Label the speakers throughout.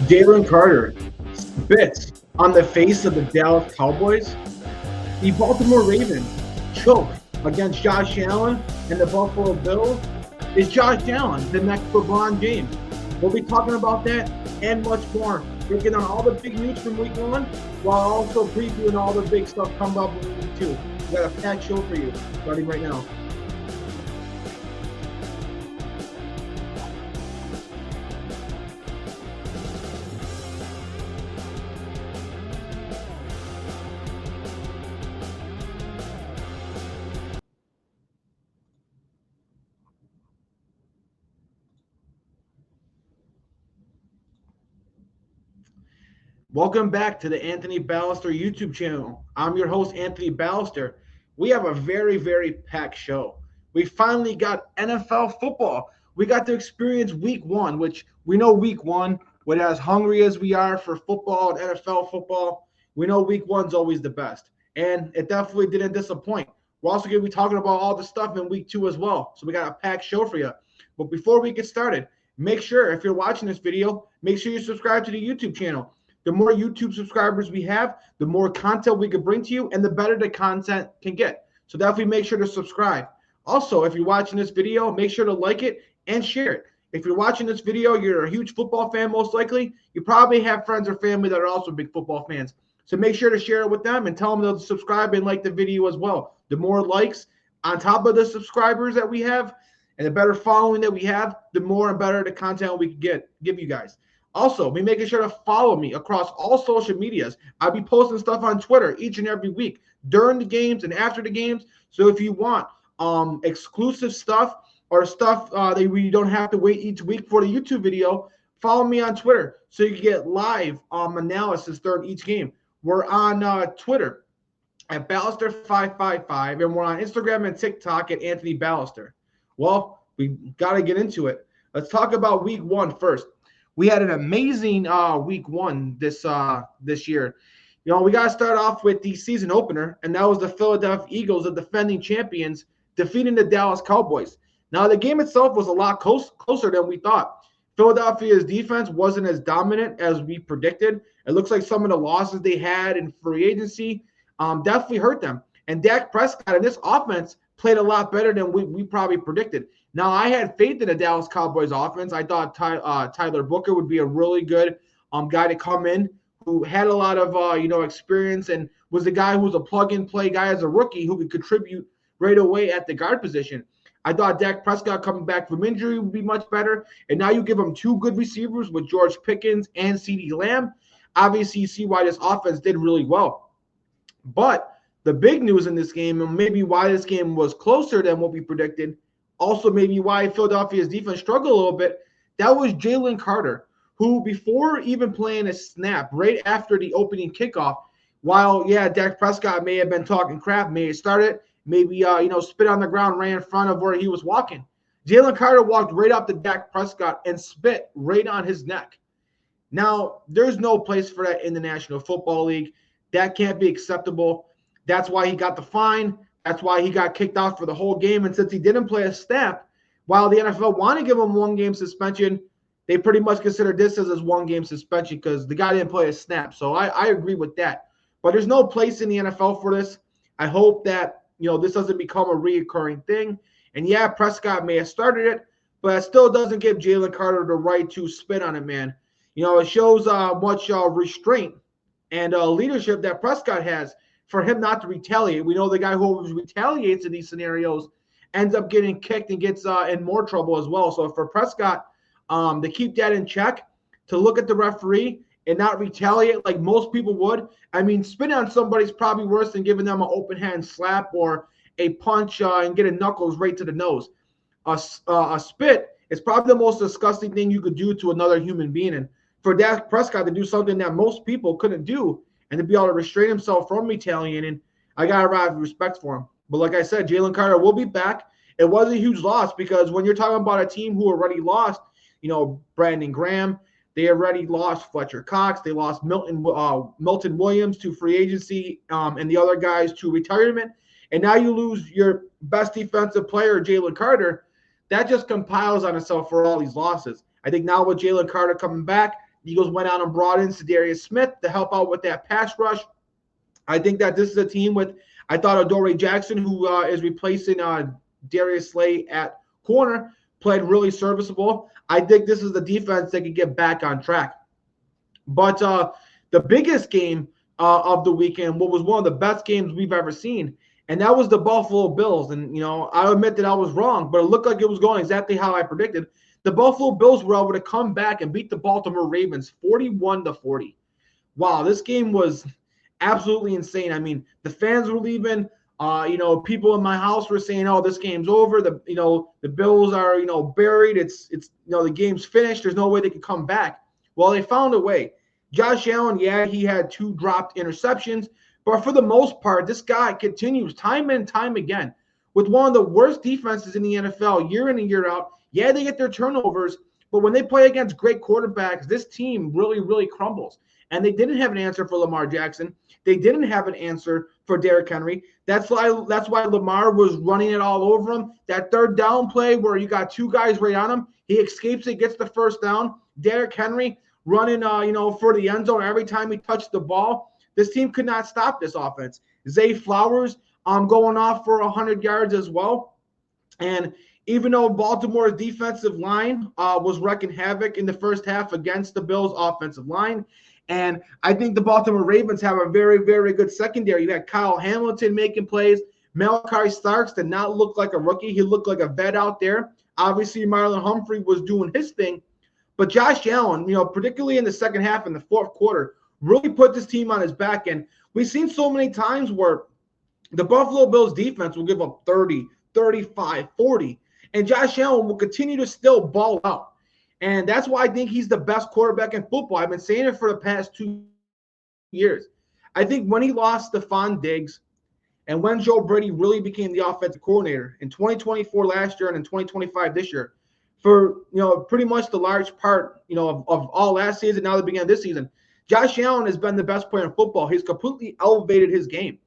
Speaker 1: Jalen Carter spits on the face of the Dallas Cowboys. The Baltimore Ravens choke against Josh Allen and the Buffalo Bills. Is Josh Allen the next LeBron James? We'll be talking about that and much more. Breaking down all the big news from week 1 while also previewing all the big stuff coming up in week 2. We got a packed show for you starting right now. Welcome back to the Anthony Balester YouTube channel. I'm your host, Anthony Balester. We have a very, very packed show. We finally got NFL football. We got to experience week 1, which we know week 1, with as hungry as we are for football and NFL football, we know week 1's always the best. And it definitely didn't disappoint. We're also going to be talking about all the stuff in week 2 as well. So we got a packed show for you. But before we get started, make sure, if you're watching this video, make sure you subscribe to the YouTube channel. The more YouTube subscribers we have, the more content we can bring to you, and the better the content can get. So definitely make sure to subscribe. Also, if you're watching this video, make sure to like it and share it. If you're watching this video, you're a huge football fan, most likely. You probably have friends or family that are also big football fans. So make sure to share it with them and tell them to subscribe and like the video as well. The more likes on top of the subscribers that we have and the better following that we have, the more and better the content we can give you guys. Also, be making sure to follow me across all social medias. I'll be posting stuff on Twitter each and every week during the games and after the games. So if you want exclusive stuff or stuff that you don't have to wait each week for the YouTube video, follow me on Twitter so you can get live analysis during each game. We're on Twitter at Balester555, and we're on Instagram and TikTok at Anthony Balester. Well, we got to get into it. Let's talk about week 1 first. We had an amazing week 1 this year. You know, we got to start off with the season opener, and that was the Philadelphia Eagles, the defending champions, defeating the Dallas Cowboys. Now, the game itself was a lot closer than we thought. Philadelphia's defense wasn't as dominant as we predicted. It looks like some of the losses they had in free agency definitely hurt them. And Dak Prescott and this offense played a lot better than we probably predicted. Now, I had faith in the Dallas Cowboys offense. I thought Tyler Booker would be a really good guy to come in who had a lot of experience and was the guy who was a plug-and-play guy as a rookie who could contribute right away at the guard position. I thought Dak Prescott coming back from injury would be much better. And now you give him 2 good receivers with George Pickens and CeeDee Lamb. Obviously, you see why this offense did really well. But the big news in this game, and maybe why this game was closer than what we predicted, also maybe why Philadelphia's defense struggled a little bit, that was Jalen Carter, who before even playing a snap, right after the opening kickoff, while, Dak Prescott may have been talking crap, may have started, maybe, spit on the ground right in front of where he was walking. Jalen Carter walked right up to Dak Prescott and spit right on his neck. Now, there's no place for that in the National Football League. That can't be acceptable. That's why he got the fine. That's why he got kicked out for the whole game. And since he didn't play a snap, while the NFL wanted to give him 1-game suspension, they pretty much considered this as his 1-game suspension because the guy didn't play a snap. So I agree with that. But there's no place in the NFL for this. I hope that, this doesn't become a reoccurring thing. And Prescott may have started it, but it still doesn't give Jalen Carter the right to spit on it, man. It shows much restraint and leadership that Prescott has for him not to retaliate. We know the guy who always retaliates in these scenarios ends up getting kicked and gets in more trouble as well. So for Prescott to keep that in check, to look at the referee and not retaliate like most people would, I mean, spitting on somebody's probably worse than giving them an open hand slap or a punch and getting knuckles right to the nose. A spit is probably the most disgusting thing you could do to another human being. And for Dak Prescott to do something that most people couldn't do and to be able to restrain himself from retaliating, I got to have respect for him. But like I said, Jalen Carter will be back. It was a huge loss because when you're talking about a team who already lost, Brandon Graham, they already lost Fletcher Cox. They lost Milton Williams to free agency and the other guys to retirement. And now you lose your best defensive player, Jalen Carter. That just compiles on itself for all these losses. I think now with Jalen Carter coming back, The Eagles went out and brought in Zadarius Smith to help out with that pass rush. I think that this is a team with, I thought Adoree Jackson, who is replacing Darius Slay at corner, played really serviceable. I think this is the defense that can get back on track. But the biggest game of the weekend, what was one of the best games we've ever seen, and that was the Buffalo Bills. And, I admit that I was wrong, but it looked like it was going exactly how I predicted. The Buffalo Bills were able to come back and beat the Baltimore Ravens 41-40. Wow, this game was absolutely insane. I mean, the fans were leaving. People in my house were saying, "Oh, this game's over. The Bills are buried. It's the game's finished. There's no way they can come back." Well, they found a way. Josh Allen, yeah, he had 2 dropped interceptions, but for the most part, this guy continues time and time again with one of the worst defenses in the NFL year in and year out. Yeah, they get their turnovers, but when they play against great quarterbacks, this team really, really crumbles. And they didn't have an answer for Lamar Jackson. They didn't have an answer for Derrick Henry. That's why Lamar was running it all over him. That third down play where you got 2 guys right on him, he escapes it, gets the first down. Derrick Henry running, for the end zone every time he touched the ball. This team could not stop this offense. Zay Flowers going off for 100 yards as well. And even though Baltimore's defensive line was wreaking havoc in the first half against the Bills' offensive line, and I think the Baltimore Ravens have a very, very good secondary. You had Kyle Hamilton making plays. Malachi Starks did not look like a rookie. He looked like a vet out there. Obviously, Marlon Humphrey was doing his thing. But Josh Allen, particularly in the second half and the fourth quarter, really put this team on his back. And we've seen so many times where the Buffalo Bills defense will give up 30, 35, 40. And Josh Allen will continue to still ball out. And that's why I think he's the best quarterback in football. I've been saying it for the past 2 years. I think when he lost Stephon Diggs and when Joe Brady really became the offensive coordinator in 2024 last year and in 2025 this year, for pretty much the large part of all last season, now the beginning of this season, Josh Allen has been the best player in football. He's completely elevated his game.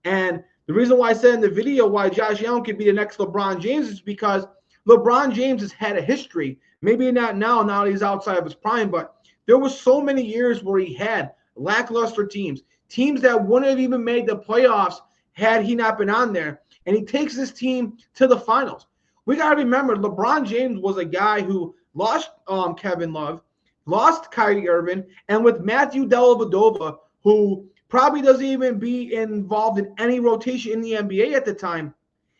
Speaker 1: And the reason why I said in the video why Josh Allen could be the next LeBron James is because LeBron James has had a history. Maybe not now that he's outside of his prime, but there was so many years where he had lackluster teams that wouldn't have even made the playoffs had he not been on there. And he takes this team to the finals. We got to remember, LeBron James was a guy who lost Kevin Love, lost Kyrie Irving, and with Matthew Dellavedova, who probably doesn't even be involved in any rotation in the NBA at the time,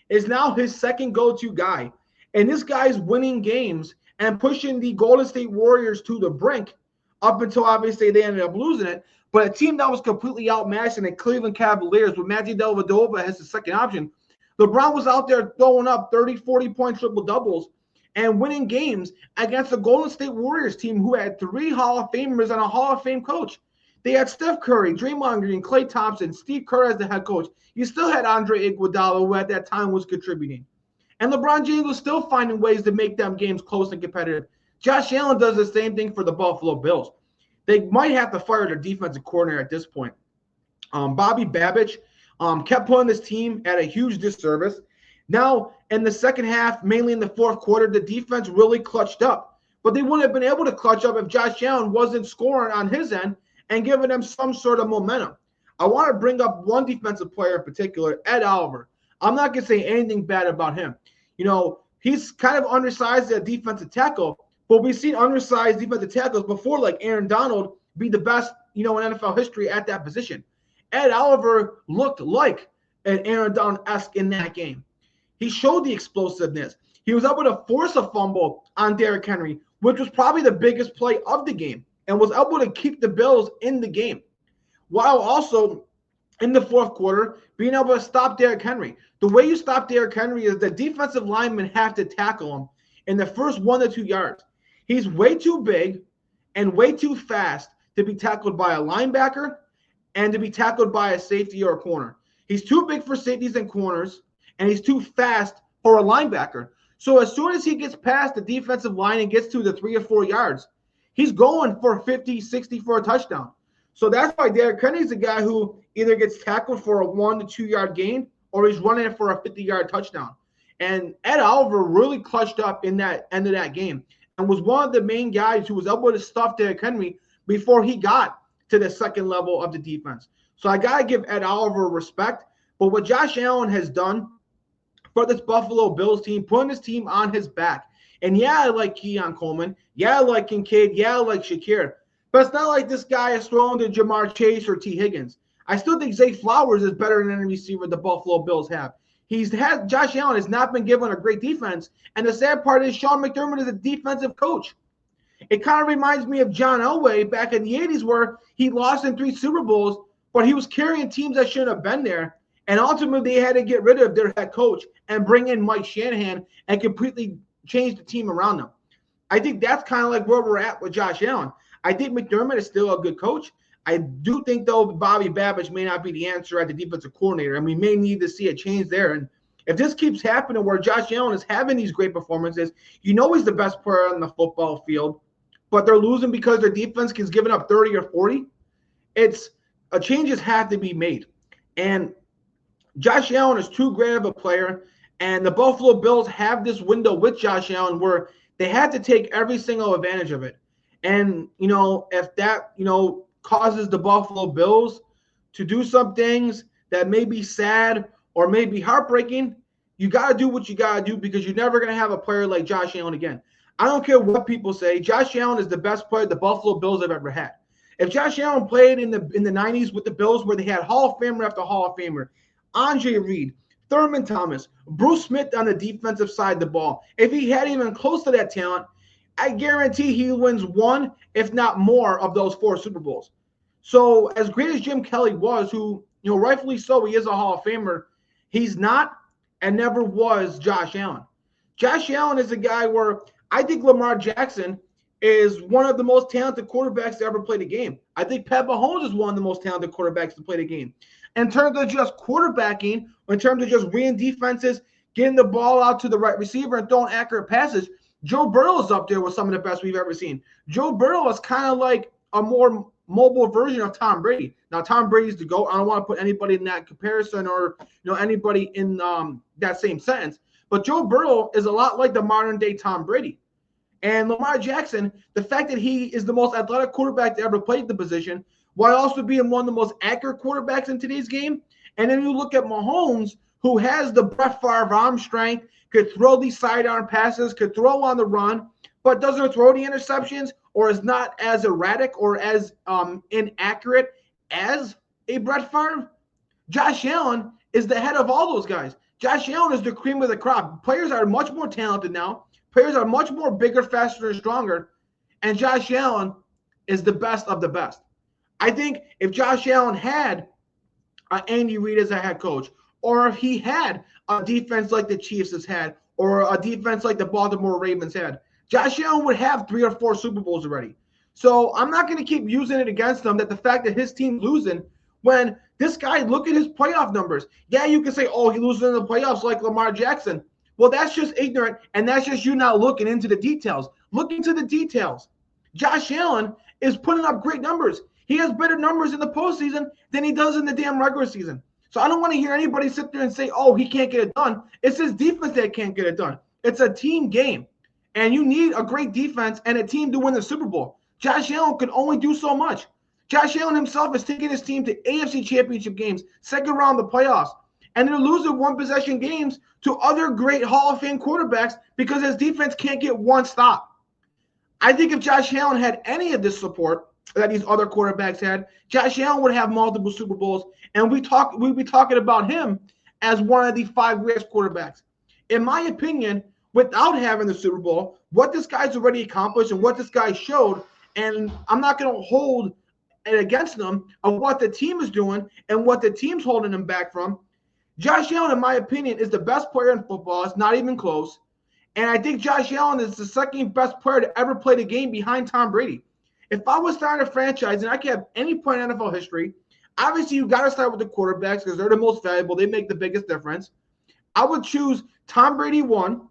Speaker 1: is now his second go-to guy. And this guy's winning games and pushing the Golden State Warriors to the brink up until obviously they ended up losing it. But a team that was completely outmatched in the Cleveland Cavaliers with Matthew Dellavedova as the second option, LeBron was out there throwing up 30, 40-point triple-doubles and winning games against the Golden State Warriors team who had 3 Hall of Famers and a Hall of Fame coach. They had Steph Curry, Draymond Green, Klay Thompson, Steve Kerr as the head coach. You still had Andre Iguodala, who at that time was contributing. And LeBron James was still finding ways to make them games close and competitive. Josh Allen does the same thing for the Buffalo Bills. They might have to fire their defensive coordinator at this point. Bobby Babich kept putting this team at a huge disservice. Now, in the second half, mainly in the fourth quarter, the defense really clutched up. But they wouldn't have been able to clutch up if Josh Allen wasn't scoring on his end and giving them some sort of momentum. I want to bring up one defensive player in particular, Ed Oliver. I'm not going to say anything bad about him. He's kind of undersized at defensive tackle, but we've seen undersized defensive tackles before, like Aaron Donald, be the best, in NFL history at that position. Ed Oliver looked like an Aaron Donald-esque in that game. He showed the explosiveness. He was able to force a fumble on Derrick Henry, which was probably the biggest play of the game, and was able to keep the Bills in the game, while also in the fourth quarter being able to stop Derrick Henry. The way you stop Derrick Henry is the defensive linemen have to tackle him in the first 1 to 2 yards. He's way too big and way too fast to be tackled by a linebacker and to be tackled by a safety or a corner. He's too big for safeties and corners, and he's too fast for a linebacker. So as soon as he gets past the defensive line and gets to the 3 or 4 yards, he's going for 50, 60 for a touchdown. So that's why Derrick Henry's a guy who either gets tackled for a 1 to 2 yard gain or he's running it for a 50-yard touchdown. And Ed Oliver really clutched up in that end of that game and was one of the main guys who was able to stuff Derrick Henry before he got to the second level of the defense. So I got to give Ed Oliver respect. But what Josh Allen has done for this Buffalo Bills team, putting this team on his back. And yeah, I like Keon Coleman. Yeah, I like Kincaid. Yeah, I like Shakir. But it's not like this guy is throwing to Jamar Chase or T. Higgins. I still think Zay Flowers is better than any receiver the Buffalo Bills have. Josh Allen has not been given a great defense. And the sad part is Sean McDermott is a defensive coach. It kind of reminds me of John Elway back in the 80s where he lost in 3 Super Bowls, but he was carrying teams that shouldn't have been there. And ultimately, they had to get rid of their head coach and bring in Mike Shanahan and completely change the team around them. I think that's kind of like where we're at with Josh Allen. I think McDermott is still a good coach. I do think, though, Bobby Babbitt may not be the answer at the defensive coordinator, and we may need to see a change there. And if this keeps happening where Josh Allen is having these great performances, you know he's the best player on the football field, but they're losing because their defense is giving up 30 or 40, changes have to be made. And Josh Allen is too great of a player, and the Buffalo Bills have this window with Josh Allen where they have to take every single advantage of it. And, if that, causes the Buffalo Bills to do some things that may be sad or may be heartbreaking, you got to do what you got to do because you're never going to have a player like Josh Allen again. I don't care what people say. Josh Allen is the best player the Buffalo Bills have ever had. If Josh Allen played in the 90s with the Bills where they had Hall of Famer after Hall of Famer, Andre Reed, Thurman Thomas, Bruce Smith on the defensive side of the ball, if he had even close to that talent, I guarantee he wins one, if not more, of those 4 Super Bowls. So as great as Jim Kelly was, who, rightfully so, he is a Hall of Famer, he's not and never was Josh Allen. Josh Allen is a guy where I think Lamar Jackson is one of the most talented quarterbacks to ever play the game. I think Pat Mahomes is one of the most talented quarterbacks to play the game. In terms of just quarterbacking, or in terms of just reading defenses, getting the ball out to the right receiver and throwing accurate passes, Joe Burrow is up there with some of the best we've ever seen. Joe Burrow is kind of like a more mobile version of Tom Brady. Now, Tom Brady's the GOAT. I don't want to put anybody in that comparison or anybody in that same sentence. But Joe Burrow is a lot like the modern-day Tom Brady. And Lamar Jackson, the fact that he is the most athletic quarterback to ever play the position, while also being one of the most accurate quarterbacks in today's game. And then you look at Mahomes, who has the Brett Favre arm strength, could throw these sidearm passes, could throw on the run, but doesn't throw the interceptions or is not as erratic or as inaccurate as a Brett Favre. Josh Allen is the head of all those guys. Josh Allen is the cream of the crop. Players are much more talented now. Players are much more bigger, faster, and stronger. And Josh Allen is the best of the best. I think if Josh Allen had Andy Reid as a head coach, or if he had a defense like the Chiefs has had, or a defense like the Baltimore Ravens had, Josh Allen would have 3 or 4 Super Bowls already. So I'm not going to keep using it against him that the fact that his team losing when this guy, look at his playoff numbers. Yeah, you can say, oh, he loses in the playoffs like Lamar Jackson. Well, that's just ignorant, and that's just you not looking into the details. Look into the details. Josh Allen is putting up great numbers. He has better numbers in the postseason than he does in the damn regular season. So I don't want to hear anybody sit there and say, oh, he can't get it done. It's his defense that can't get it done. It's a team game, and you need a great defense and a team to win the Super Bowl. Josh Allen could only do so much. Josh Allen himself is taking his team to AFC championship games, second round of the playoffs, and they're losing one-possession games to other great Hall of Fame quarterbacks because his defense can't get one stop. I think if Josh Allen had any of this support that these other quarterbacks had, Josh Allen would have multiple Super Bowls, and we'd be talking about him as one of the 5 greatest quarterbacks. In my opinion, without having the Super Bowl, what this guy's already accomplished and what this guy showed, and I'm not going to hold it against them of what the team is doing and what the team's holding him back from. Josh Allen, in my opinion, is the best player in football. It's not even close. And I think Josh Allen is the second best player to ever play the game behind Tom Brady. If I was starting a franchise and I could have any point in NFL history, obviously you got to start with the quarterbacks because they're the most valuable. They make the biggest difference. I would choose Tom Brady 1,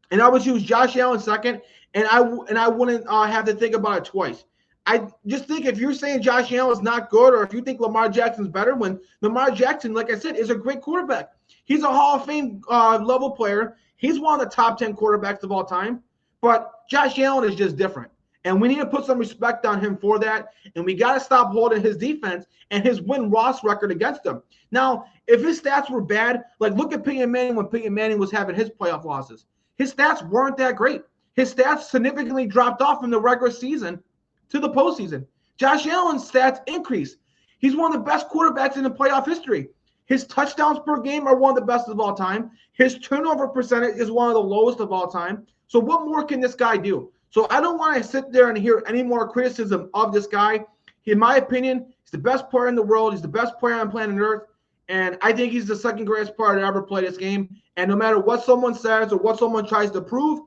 Speaker 1: and I would choose Josh Allen 2nd, and I wouldn't have to think about it twice. I just think if you're saying Josh Allen is not good, or if you think Lamar Jackson's better, when Lamar Jackson, like I said, is a great quarterback. He's a Hall of Fame level player. He's one of the top 10 quarterbacks of all time. But Josh Allen is just different. And we need to put some respect on him for that. And we got to stop holding his defense and his win-loss record against him. Now, if his stats were bad, like look at Peyton Manning when Peyton Manning was having his playoff losses. His stats weren't that great. His stats significantly dropped off from the regular season to the postseason. Josh Allen's stats increased. He's one of the best quarterbacks in the playoff history. His touchdowns per game are one of the best of all time. His turnover percentage is one of the lowest of all time. So what more can this guy do? So I don't want to sit there and hear any more criticism of this guy. In my opinion, he's the best player in the world. He's the best player on planet Earth. And I think he's the second greatest player to ever play this game. And no matter what someone says or what someone tries to prove,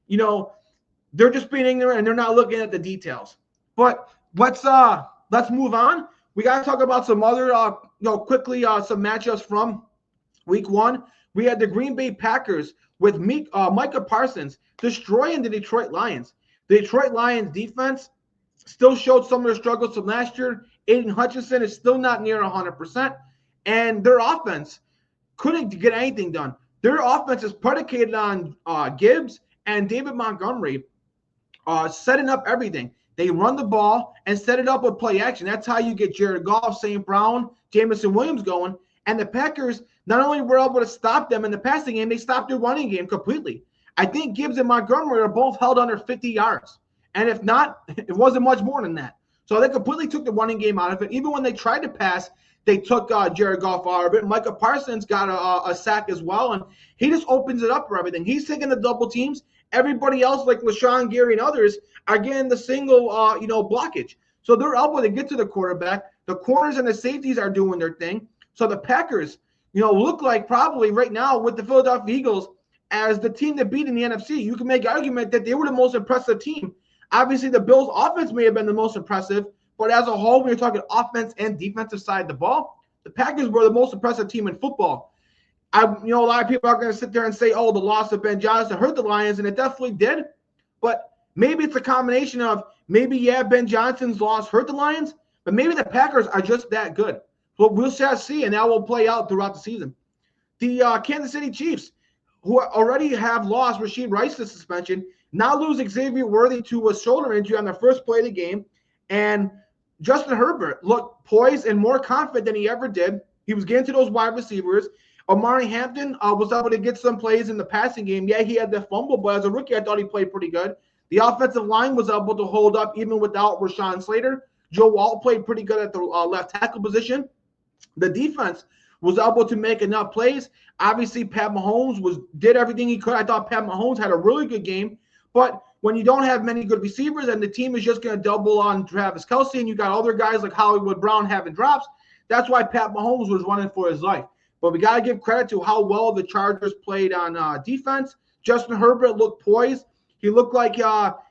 Speaker 1: you know, they're just being ignorant and they're not looking at the details. But let's move on. We got to talk about some other, quickly some matchups from week 1. We had the Green Bay Packers with Micah Parsons destroying the Detroit Lions. The Detroit Lions defense still showed some of their struggles from last year. Aiden Hutchinson is still not near 100%. And their offense couldn't get anything done. Their offense is predicated on Gibbs and David Montgomery setting up everything. They run the ball and set it up with play action. That's how you get Jared Goff, St. Brown, Jameson Williams going. And the Packers not only were able to stop them in the passing game, they stopped their running game completely. I think Gibbs and Montgomery are both held under 50 yards. And if not, it wasn't much more than that. So they completely took the running game out of it. Even when they tried to pass, they took Jared Goff out of it. Micah Parsons got a sack as well, and he just opens it up for everything. He's taking the double teams. Everybody else, like LaShawn Gary and others, are getting the single, blockage. So they're able to get to the quarterback. The corners and the safeties are doing their thing. So the Packers, look like probably right now with the Philadelphia Eagles as the team that beat in the NFC. You can make an argument that they were the most impressive team. Obviously, the Bills' offense may have been the most impressive, but as a whole, when you're talking offense and defensive side of the ball, the Packers were the most impressive team in football. A lot of people are going to sit there and say, oh, the loss of Ben Johnson hurt the Lions, and it definitely did. But maybe it's a combination of Ben Johnson's loss hurt the Lions, but maybe the Packers are just that good. Well, we'll see, and that will play out throughout the season. The Kansas City Chiefs, who already have lost Rashid Rice to suspension, now lose Xavier Worthy to a shoulder injury on the first play of the game. And Justin Herbert looked poised and more confident than he ever did. He was getting to those wide receivers. Omari Hampton was able to get some plays in the passing game. Yeah, he had the fumble, but as a rookie, I thought he played pretty good. The offensive line was able to hold up even without Rashawn Slater. Joe Walt played pretty good at the left tackle position. The defense was able to make enough plays. Obviously, Pat Mahomes did everything he could. I thought Pat Mahomes had a really good game. But when you don't have many good receivers and the team is just going to double on Travis Kelce and you got other guys like Hollywood Brown having drops, that's why Pat Mahomes was running for his life. But we got to give credit to how well the Chargers played on defense. Justin Herbert looked poised. He looked like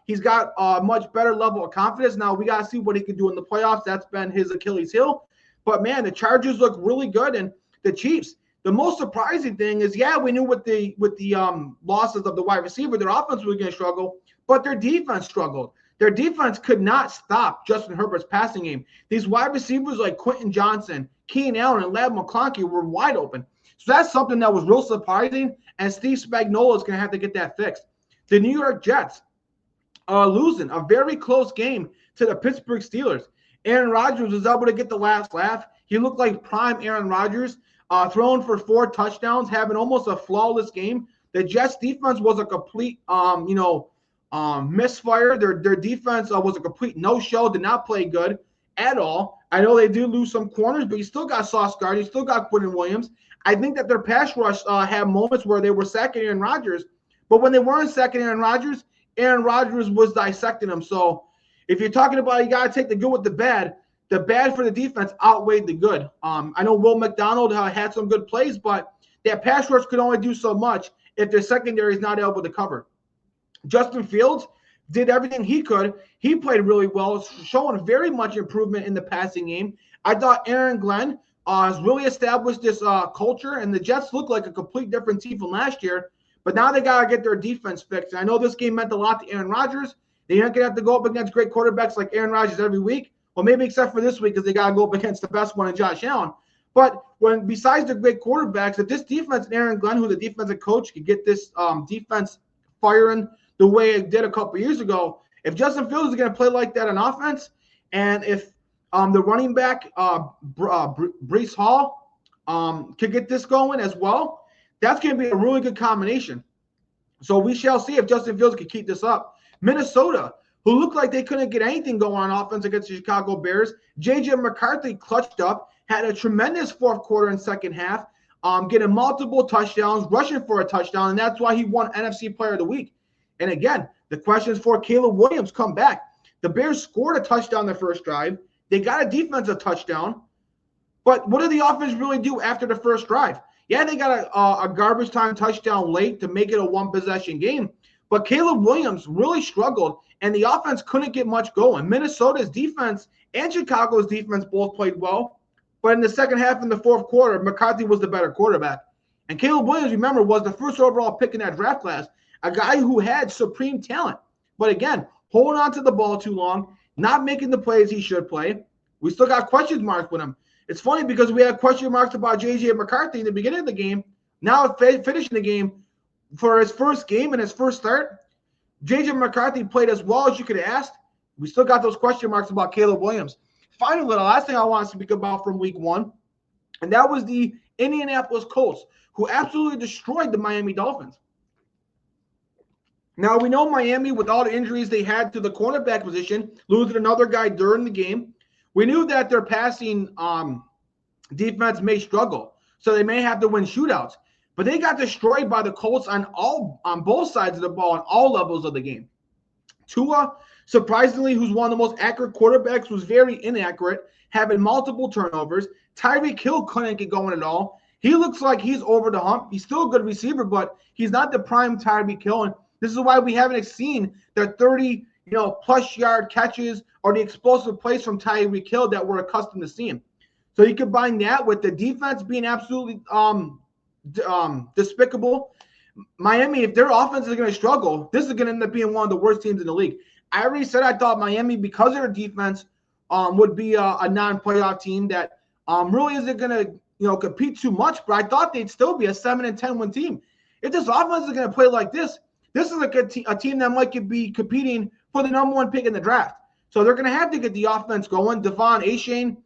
Speaker 1: he's got a much better level of confidence. Now, we got to see what he can do in the playoffs. That's been his Achilles heel. But, man, the Chargers look really good. And the Chiefs, the most surprising thing is, we knew with the losses of the wide receiver, their offense was going to struggle, but their defense struggled. Their defense could not stop Justin Herbert's passing game. These wide receivers like Quentin Johnson, Keenan Allen, and Ladd McConkey were wide open. So that's something that was real surprising, and Steve Spagnuolo is going to have to get that fixed. The New York Jets are losing a very close game to the Pittsburgh Steelers. Aaron Rodgers was able to get the last laugh. He looked like prime Aaron Rodgers, throwing for 4 touchdowns, having almost a flawless game. The Jets defense was a complete, misfire. Their defense was a complete no-show, did not play good at all. I know they do lose some corners, but you still got Sauce Gardner, you still got Quentin Williams. I think that their pass rush had moments where they were sacking Aaron Rodgers, but when they weren't sacking Aaron Rodgers was dissecting them. So if you're talking about you got to take the good with the bad for the defense outweighed the good. I know Will McDonald had some good plays, but their pass rush could only do so much if their secondary is not able to cover. Justin Fields did everything he could. He played really well, showing very much improvement in the passing game. I thought Aaron Glenn has really established this culture, and the Jets look like a complete different team from last year. But now they got to get their defense fixed. And I know this game meant a lot to Aaron Rodgers. They're not going to have to go up against great quarterbacks like Aaron Rodgers every week. Well, maybe except for this week because they got to go up against the best one in Josh Allen. But besides the great quarterbacks, if this defense and Aaron Glenn, who the defensive coach, could get this defense firing the way it did a couple years ago, If Justin Fields is going to play like that on offense, and if the running back Breece Hall could get this going as well, that's going to be a really good combination. So we shall see if Justin Fields can keep this up. Minnesota, who looked like they couldn't get anything going on offense against the Chicago Bears. J.J. McCarthy clutched up, had a tremendous fourth quarter and second half, getting multiple touchdowns, rushing for a touchdown, and that's why he won NFC Player of the Week. And again, the questions for Caleb Williams come back. The Bears scored a touchdown the first drive. They got a defensive touchdown. But what did the offense really do after the first drive? Yeah, they got a garbage time touchdown late to make it a one-possession game. But Caleb Williams really struggled, and the offense couldn't get much going. Minnesota's defense and Chicago's defense both played well. But in the second half and the fourth quarter, McCarthy was the better quarterback. And Caleb Williams, remember, was the first overall pick in that draft class, a guy who had supreme talent. But again, holding on to the ball too long, not making the plays he should play. We still got question marks with him. It's funny because we had question marks about J.J. McCarthy in the beginning of the game. Now finishing the game for his first game and his first start, J.J. McCarthy played as well as you could have asked. We still got those question marks about Caleb Williams. Finally, the last thing I want to speak about from week one, and that was the Indianapolis Colts, who absolutely destroyed the Miami Dolphins. Now, we know Miami, with all the injuries they had to the cornerback position, losing another guy during the game, we knew that their passing defense may struggle, so they may have to win shootouts. But they got destroyed by the Colts on both sides of the ball, on all levels of the game. Tua, surprisingly, who's one of the most accurate quarterbacks, was very inaccurate, having multiple turnovers. Tyreek Hill couldn't get going at all. He looks like he's over the hump. He's still a good receiver, but he's not the prime Tyreek Hill. And this is why we haven't seen the 30 plus yard catches or the explosive plays from Tyreek Hill that we're accustomed to seeing. So you combine that with the defense being absolutely despicable. Miami, if their offense is going to struggle, this is going to end up being one of the worst teams in the league. I already said I thought Miami, because of their defense, would be a non-playoff team that really isn't going to compete too much. But I thought they'd still be a 7-10 win team. If this offense is going to play like this is a team that might be competing for the number one pick in the draft. So they're going to have to get the offense going. Devon Achane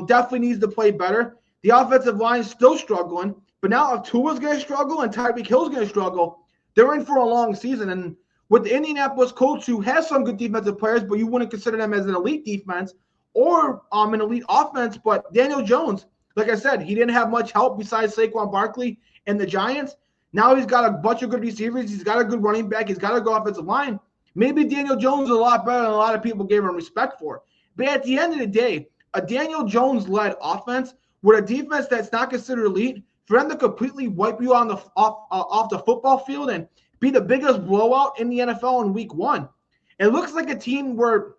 Speaker 1: definitely needs to play better. The offensive line is still struggling. But now if Tua's going to struggle and Tyreek Hill's going to struggle, they're in for a long season. And with the Indianapolis Colts, who has some good defensive players, but you wouldn't consider them as an elite defense or an elite offense. But Daniel Jones, like I said, he didn't have much help besides Saquon Barkley and the Giants. Now he's got a bunch of good receivers. He's got a good running back. He's got a good offensive line. Maybe Daniel Jones is a lot better than a lot of people gave him respect for. But at the end of the day, a Daniel Jones-led offense with a defense that's not considered elite, for them to completely wipe you on off the football field and be the biggest blowout in the NFL in week one. It looks like a team where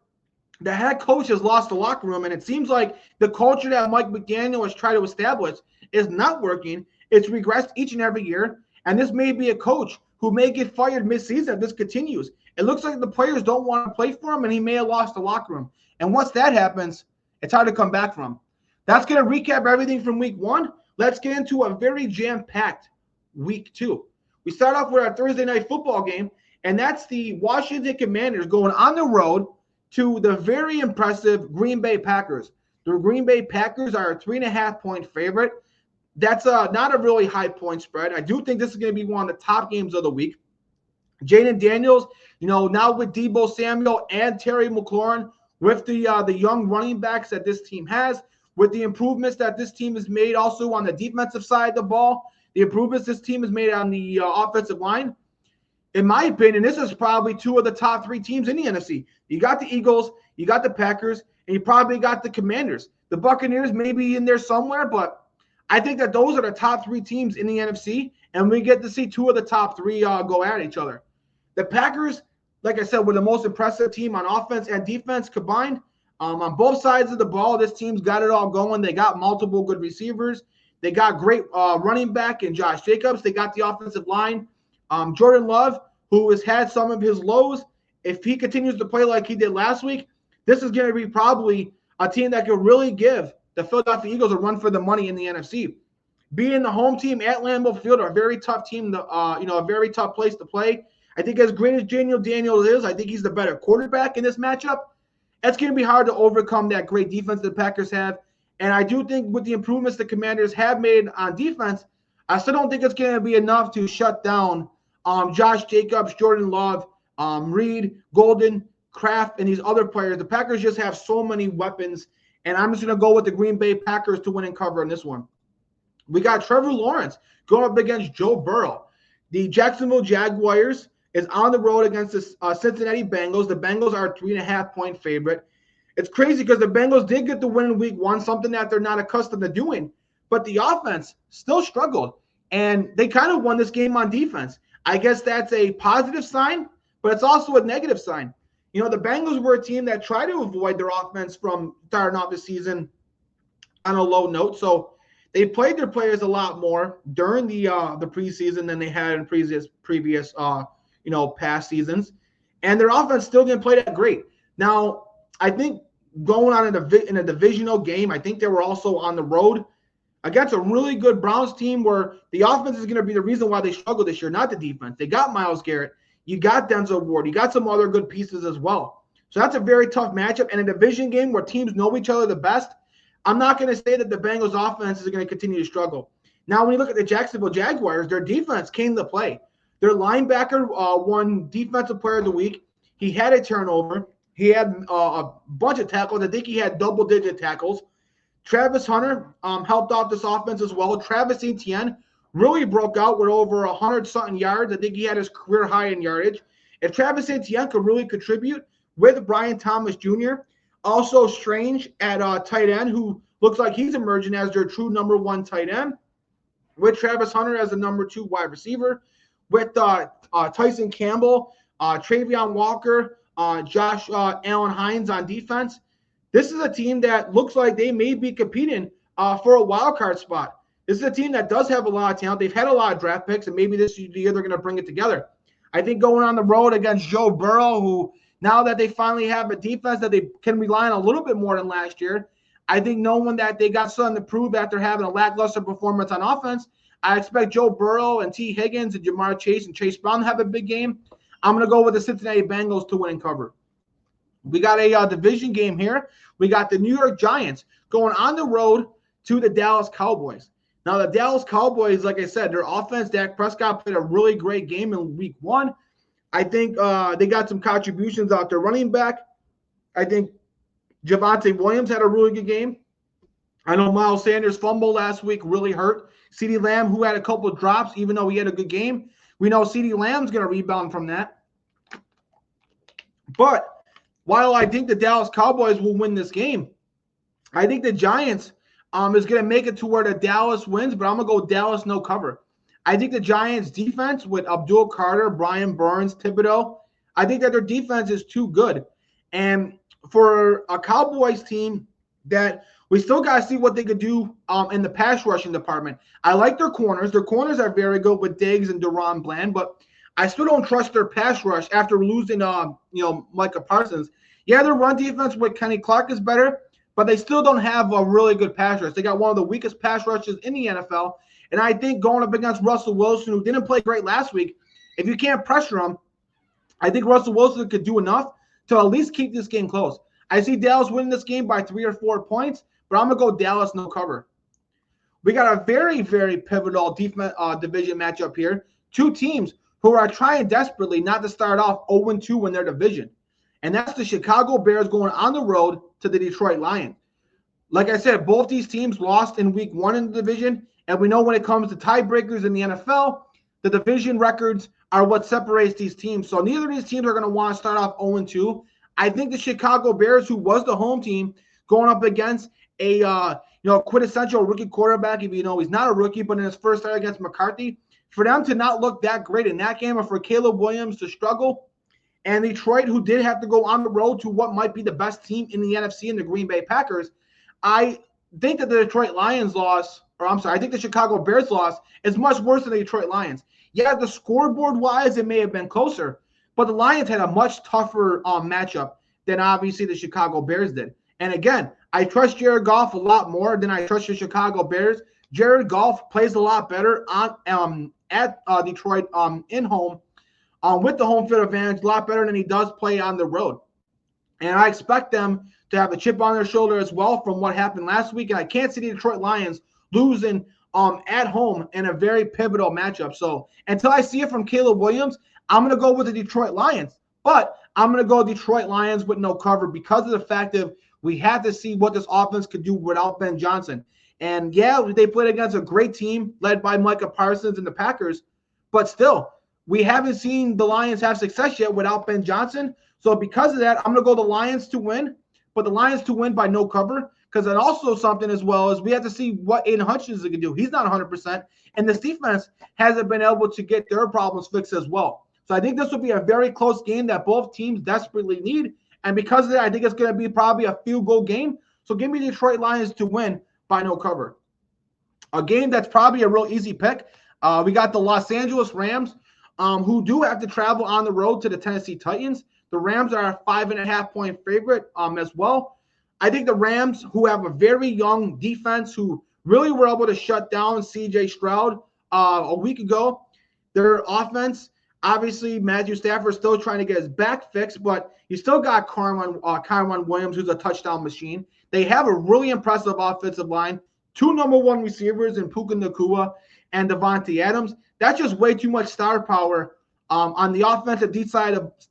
Speaker 1: the head coach has lost the locker room, and it seems like the culture that Mike McDaniel has tried to establish is not working. It's regressed each and every year, and this may be a coach who may get fired mid-season if this continues. It looks like the players don't want to play for him, and he may have lost the locker room. And once that happens, it's hard to come back from. That's going to recap everything from week one. Let's get into a very jam-packed week two. We start off with our Thursday night football game, and that's the Washington Commanders going on the road to the very impressive Green Bay Packers. The Green Bay Packers are a 3.5-point favorite. That's not a really high point spread. I do think this is going to be one of the top games of the week. Jaden Daniels, now with Deebo Samuel and Terry McLaurin, with the young running backs that this team has, with the improvements that this team has made also on the defensive side of the ball, the improvements this team has made on the offensive line. In my opinion, this is probably two of the top three teams in the NFC. You got the Eagles, you got the Packers, and you probably got the Commanders. The Buccaneers may be in there somewhere, but I think that those are the top three teams in the NFC, and we get to see two of the top three go at each other. The Packers, like I said, were the most impressive team on offense and defense combined. On both sides of the ball, this team's got it all going. They got multiple good receivers. They got great running back in Josh Jacobs. They got the offensive line. Jordan Love, who has had some of his lows, if he continues to play like he did last week, this is going to be probably a team that could really give the Philadelphia Eagles a run for the money in the NFC. Being the home team at Lambeau Field, a very tough team, a very tough place to play. I think as great as Daniel is, I think he's the better quarterback in this matchup. It's going to be hard to overcome that great defense the Packers have. And I do think with the improvements the Commanders have made on defense, I still don't think it's going to be enough to shut down Josh Jacobs, Jordan Love, Reed, Golden, Kraft, and these other players. The Packers just have so many weapons, and I'm just going to go with the Green Bay Packers to win and cover in this one. We got Trevor Lawrence going up against Joe Burrow. The Jacksonville Jaguars is on the road against the Cincinnati Bengals. The Bengals are a 3.5-point favorite. It's crazy because the Bengals did get the win in week 1, something that they're not accustomed to doing. But the offense still struggled, and they kind of won this game on defense. I guess that's a positive sign, but it's also a negative sign. You know, the Bengals were a team that tried to avoid their offense from starting off the season on a low note. So they played their players a lot more during the preseason than they had in previous past seasons, and their offense still didn't play that great. Now, I think going on in a divisional game, I think they were also on the road against a really good Browns team where the offense is going to be the reason why they struggle this year, not the defense. They got Myles Garrett. You got Denzel Ward. You got some other good pieces as well. So that's a very tough matchup. And a division game where teams know each other the best, I'm not going to say that the Bengals offense is going to continue to struggle. Now, when you look at the Jacksonville Jaguars, their defense came to play. Their linebacker won Defensive Player of the Week. He had a turnover. He had a bunch of tackles. I think he had double-digit tackles. Travis Hunter helped out this offense as well. Travis Etienne really broke out with over 100-something yards. I think he had his career high in yardage. If Travis Etienne could really contribute with Brian Thomas Jr., also Strange at tight end, who looks like he's emerging as their true number 1 tight end, with Travis Hunter as the number 2 wide receiver, with Tyson Campbell, Travion Walker, Josh Allen Hines on defense. This is a team that looks like they may be competing for a wild card spot. This is a team that does have a lot of talent. They've had a lot of draft picks, and maybe this is the year they're going to bring it together. I think going on the road against Joe Burrow, who now that they finally have a defense that they can rely on a little bit more than last year, I think knowing that they got something to prove after having a lackluster performance on offense, I expect Joe Burrow and T. Higgins and Jamar Chase and Chase Brown to have a big game. I'm going to go with the Cincinnati Bengals to win and cover. We got a division game here. We got the New York Giants going on the road to the Dallas Cowboys. Now, the Dallas Cowboys, like I said, their offense, Dak Prescott played a really great game in week 1. I think they got some contributions out there running back. I think Javonte Williams had a really good game. I know Miles Sanders' fumble last week really hurt. CeeDee Lamb, who had a couple of drops, even though he had a good game. We know CeeDee Lamb's going to rebound from that. But while I think the Dallas Cowboys will win this game, I think the Giants is going to make it to where the Dallas wins, but I'm going to go Dallas no cover. I think the Giants' defense with Abdul Carter, Brian Burns, Thibodeau, I think that their defense is too good. And for a Cowboys team that we still got to see what they could do in the pass rushing department. I like their corners. Their corners are very good with Diggs and Deron Bland, but I still don't trust their pass rush after losing, Micah Parsons. Yeah, their run defense with Kenny Clark is better, but they still don't have a really good pass rush. They got one of the weakest pass rushes in the NFL, and I think going up against Russell Wilson, who didn't play great last week, if you can't pressure him, I think Russell Wilson could do enough to at least keep this game close. I see Dallas winning this game by 3 or 4 points, but I'm going to go Dallas no cover. We got a very, very pivotal division matchup here. 2 teams who are trying desperately not to start off 0-2 in their division. And that's the Chicago Bears going on the road to the Detroit Lions. Like I said, both these teams lost in week 1 in the division. And we know when it comes to tiebreakers in the NFL, the division records are what separates these teams. So neither of these teams are going to want to start off 0-2. I think the Chicago Bears, who was the home team, going up against a quintessential rookie quarterback, if you know he's not a rookie, but in his first start against McCarthy, for them to not look that great in that game, or for Caleb Williams to struggle, and Detroit, who did have to go on the road to what might be the best team in the NFC in the Green Bay Packers, I think that the Detroit Lions loss, I think the Chicago Bears loss is much worse than the Detroit Lions. Yeah, the scoreboard-wise, it may have been closer, but the Lions had a much tougher matchup than obviously the Chicago Bears did. And again, I trust Jared Goff a lot more than I trust the Chicago Bears. Jared Goff plays a lot better at Detroit in home with the home field advantage a lot better than he does play on the road. And I expect them to have a chip on their shoulder as well from what happened last week. And I can't see the Detroit Lions losing at home in a very pivotal matchup. So until I see it from Caleb Williams, I'm going to go with the Detroit Lions. But I'm going to go Detroit Lions with no cover because of the fact that we have to see what this offense could do without Ben Johnson. And yeah, they played against a great team led by Micah Parsons and the Packers. But still, we haven't seen the Lions have success yet without Ben Johnson. So because of that, I'm going to go the Lions to win, but the Lions to win by no cover, because then also something as well is we have to see what Aiden Hutchinson can do. He's not 100%, and this defense hasn't been able to get their problems fixed as well. So I think this will be a very close game that both teams desperately need, and because of that, I think it's going to be probably a field goal game. So give me the Detroit Lions to win by no cover. A game that's probably a real easy pick. We got the Los Angeles Rams, who do have to travel on the road to the Tennessee Titans. The Rams are a 5.5-point favorite as well. I think the Rams, who have a very young defense, who really were able to shut down C.J. Stroud a week ago, their offense, obviously Matthew Stafford is still trying to get his back fixed, but you still got Kyron Williams, who's a touchdown machine. They have a really impressive offensive line, 2 number 1 receivers in Puka Nacua and Devontae Adams. That's just way too much star power on the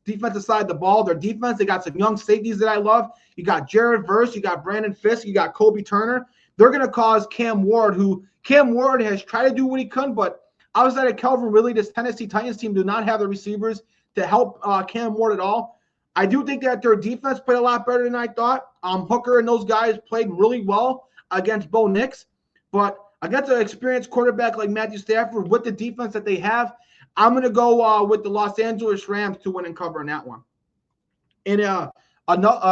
Speaker 1: defensive side of the ball. Their defense, they got some young safeties that I love. You got Jared Verse, you got Brandon Fisk, you got Kobe Turner. They're going to cause Cam Ward has tried to do what he could, but outside of Calvin Ridley, this Tennessee Titans team do not have the receivers to help Cam Ward at all. I do think that their defense played a lot better than I thought. Hooker and those guys played really well against Bo Nix, but against an experienced quarterback like Matthew Stafford with the defense that they have, I'm going to go with the Los Angeles Rams to win and cover in that one. In a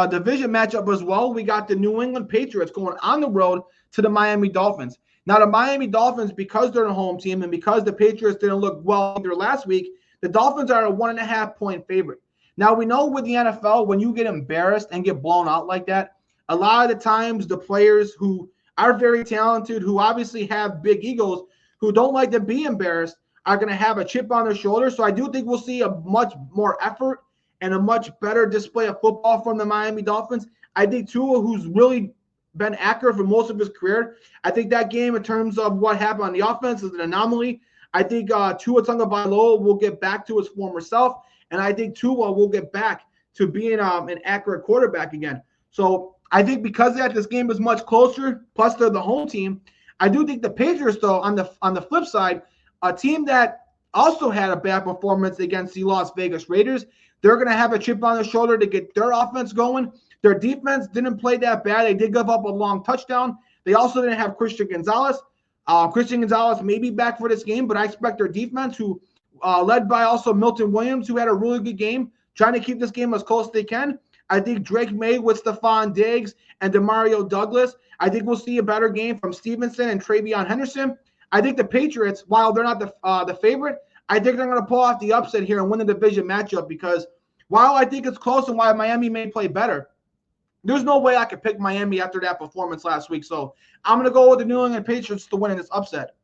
Speaker 1: division matchup as well, we got the New England Patriots going on the road to the Miami Dolphins. Now, the Miami Dolphins, because they're the home team and because the Patriots didn't look well either last week, the Dolphins are a 1.5-point favorite. Now, we know with the NFL, when you get embarrassed and get blown out like that, a lot of the times the players who are very talented, who obviously have big egos, who don't like to be embarrassed, are going to have a chip on their shoulder. So I do think we'll see a much more effort and a much better display of football from the Miami Dolphins. I think Tua, who's really been accurate for most of his career, I think that game in terms of what happened on the offense is an anomaly. I think Tua Tagovailoa will get back to his former self, and I think Tua will get back to being an accurate quarterback again. So I think because of that, this game is much closer, plus they're the home team. I do think the Patriots, though, on the flip side, a team that also had a bad performance against the Las Vegas Raiders, they're going to have a chip on their shoulder to get their offense going. Their defense didn't play that bad. They did give up a long touchdown. They also didn't have Christian Gonzalez. Christian Gonzalez may be back for this game, but I expect their defense, who led by also Milton Williams, who had a really good game, trying to keep this game as close as they can. I think Drake May with Stephon Diggs and Demario Douglas. I think we'll see a better game from Stevenson and Travion Henderson. I think the Patriots, while they're not the favorite, I think they're going to pull off the upset here and win the division matchup, because while I think it's close and while Miami may play better, there's no way I could pick Miami after that performance last week. So I'm going to go with the New England Patriots to win in this upset.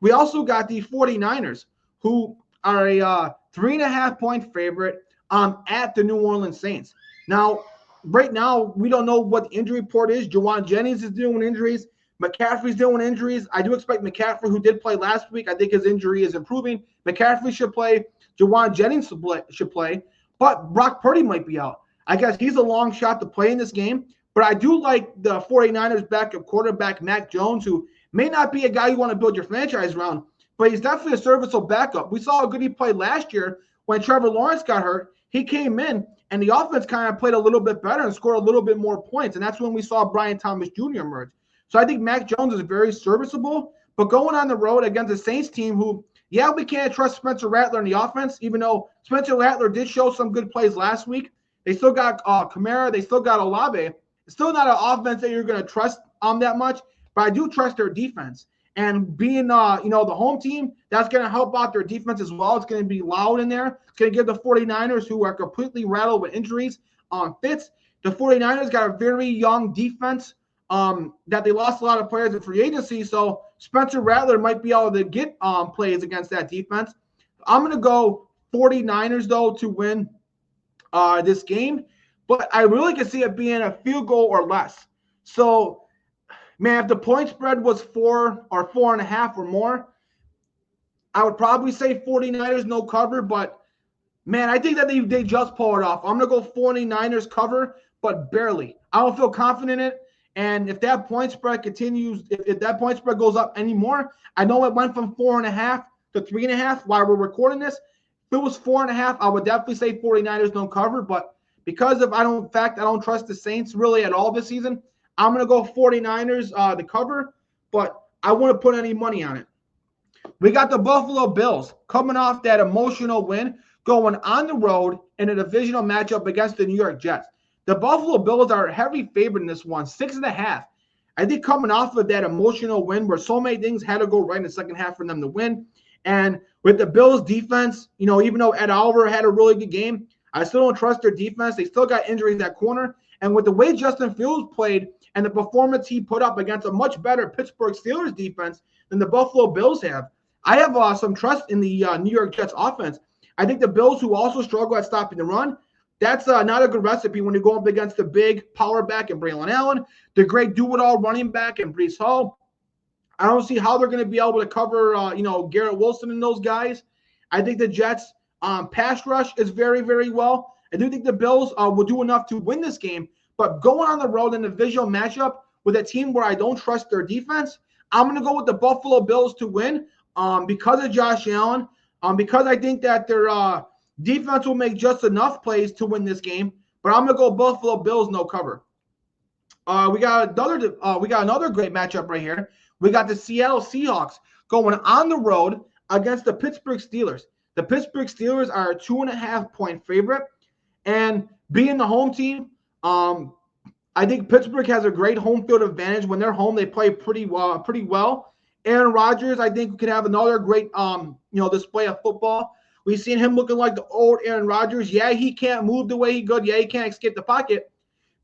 Speaker 1: We also got the 49ers, who are a 3.5-point favorite at the New Orleans Saints. Now, right now, we don't know what the injury report is. Jawan Jennings is dealing with injuries. McCaffrey's dealing with injuries. I do expect McCaffrey, who did play last week, I think his injury is improving. McCaffrey should play. Jawan Jennings should play. But Brock Purdy might be out. I guess he's a long shot to play in this game. But I do like the 49ers backup quarterback, Mac Jones, who may not be a guy you want to build your franchise around, but he's definitely a serviceable backup. We saw how good he played last year when Trevor Lawrence got hurt. He came in, and the offense kind of played a little bit better and scored a little bit more points. And that's when we saw Brian Thomas Jr. emerge. So I think Mac Jones is very serviceable, but going on the road against the Saints team who, yeah, we can't trust Spencer Rattler in the offense, even though Spencer Rattler did show some good plays last week. They still got Kamara. They still got Olave. It's still not an offense that you're going to trust that much, but I do trust their defense. And being, the home team, that's going to help out their defense as well. It's going to be loud in there. It's going to give the 49ers, who are completely rattled with injuries, fits. The 49ers got a very young defense that they lost a lot of players in free agency, so Spencer Rattler might be able to get plays against that defense. I'm going to go 49ers, though, to win this game. But I really could see it being a field goal or less. So, man, if the point spread was 4 or 4.5 or more, I would probably say 49ers no cover. But, man, I think that they just pull it off. I'm going to go 49ers cover, but barely. I don't feel confident in it. And if that point spread continues, if that point spread goes up anymore, I know it went from 4.5 to 3.5 while we're recording this. If it was 4.5, I would definitely say 49ers don't cover. But because of I don't trust the Saints really at all this season, I'm going to go 49ers to cover, but I wouldn't put any money on it. We got the Buffalo Bills coming off that emotional win, going on the road in a divisional matchup against the New York Jets. The Buffalo Bills are a heavy favorite in this one, 6.5. I think coming off of that emotional win where so many things had to go right in the second half for them to win. And with the Bills defense, even though Ed Oliver had a really good game, I still don't trust their defense. They still got injuries at corner. And with the way Justin Fields played and the performance he put up against a much better Pittsburgh Steelers defense than the Buffalo Bills have, I have some trust in the New York Jets offense. I think the Bills, who also struggle at stopping the run, that's not a good recipe when you're going up against the big power back in Braylon Allen, the great do-it-all running back in Breece Hall. I don't see how they're going to be able to cover, Garrett Wilson and those guys. I think the Jets' pass rush is very, very well. I do think the Bills will do enough to win this game, but going on the road in a visual matchup with a team where I don't trust their defense, I'm going to go with the Buffalo Bills to win because of Josh Allen, because I think that their defense will make just enough plays to win this game, but I'm going to go Buffalo Bills no cover. We got another great matchup right here. We got the Seattle Seahawks going on the road against the Pittsburgh Steelers. The Pittsburgh Steelers are a 2.5-point favorite, and being the home team, I think Pittsburgh has a great home field advantage. When they're home, they play pretty well. Aaron Rodgers, I think, could have another great display of football. We've seen him looking like the old Aaron Rodgers. Yeah, he can't move the way he could. Yeah, he can't escape the pocket,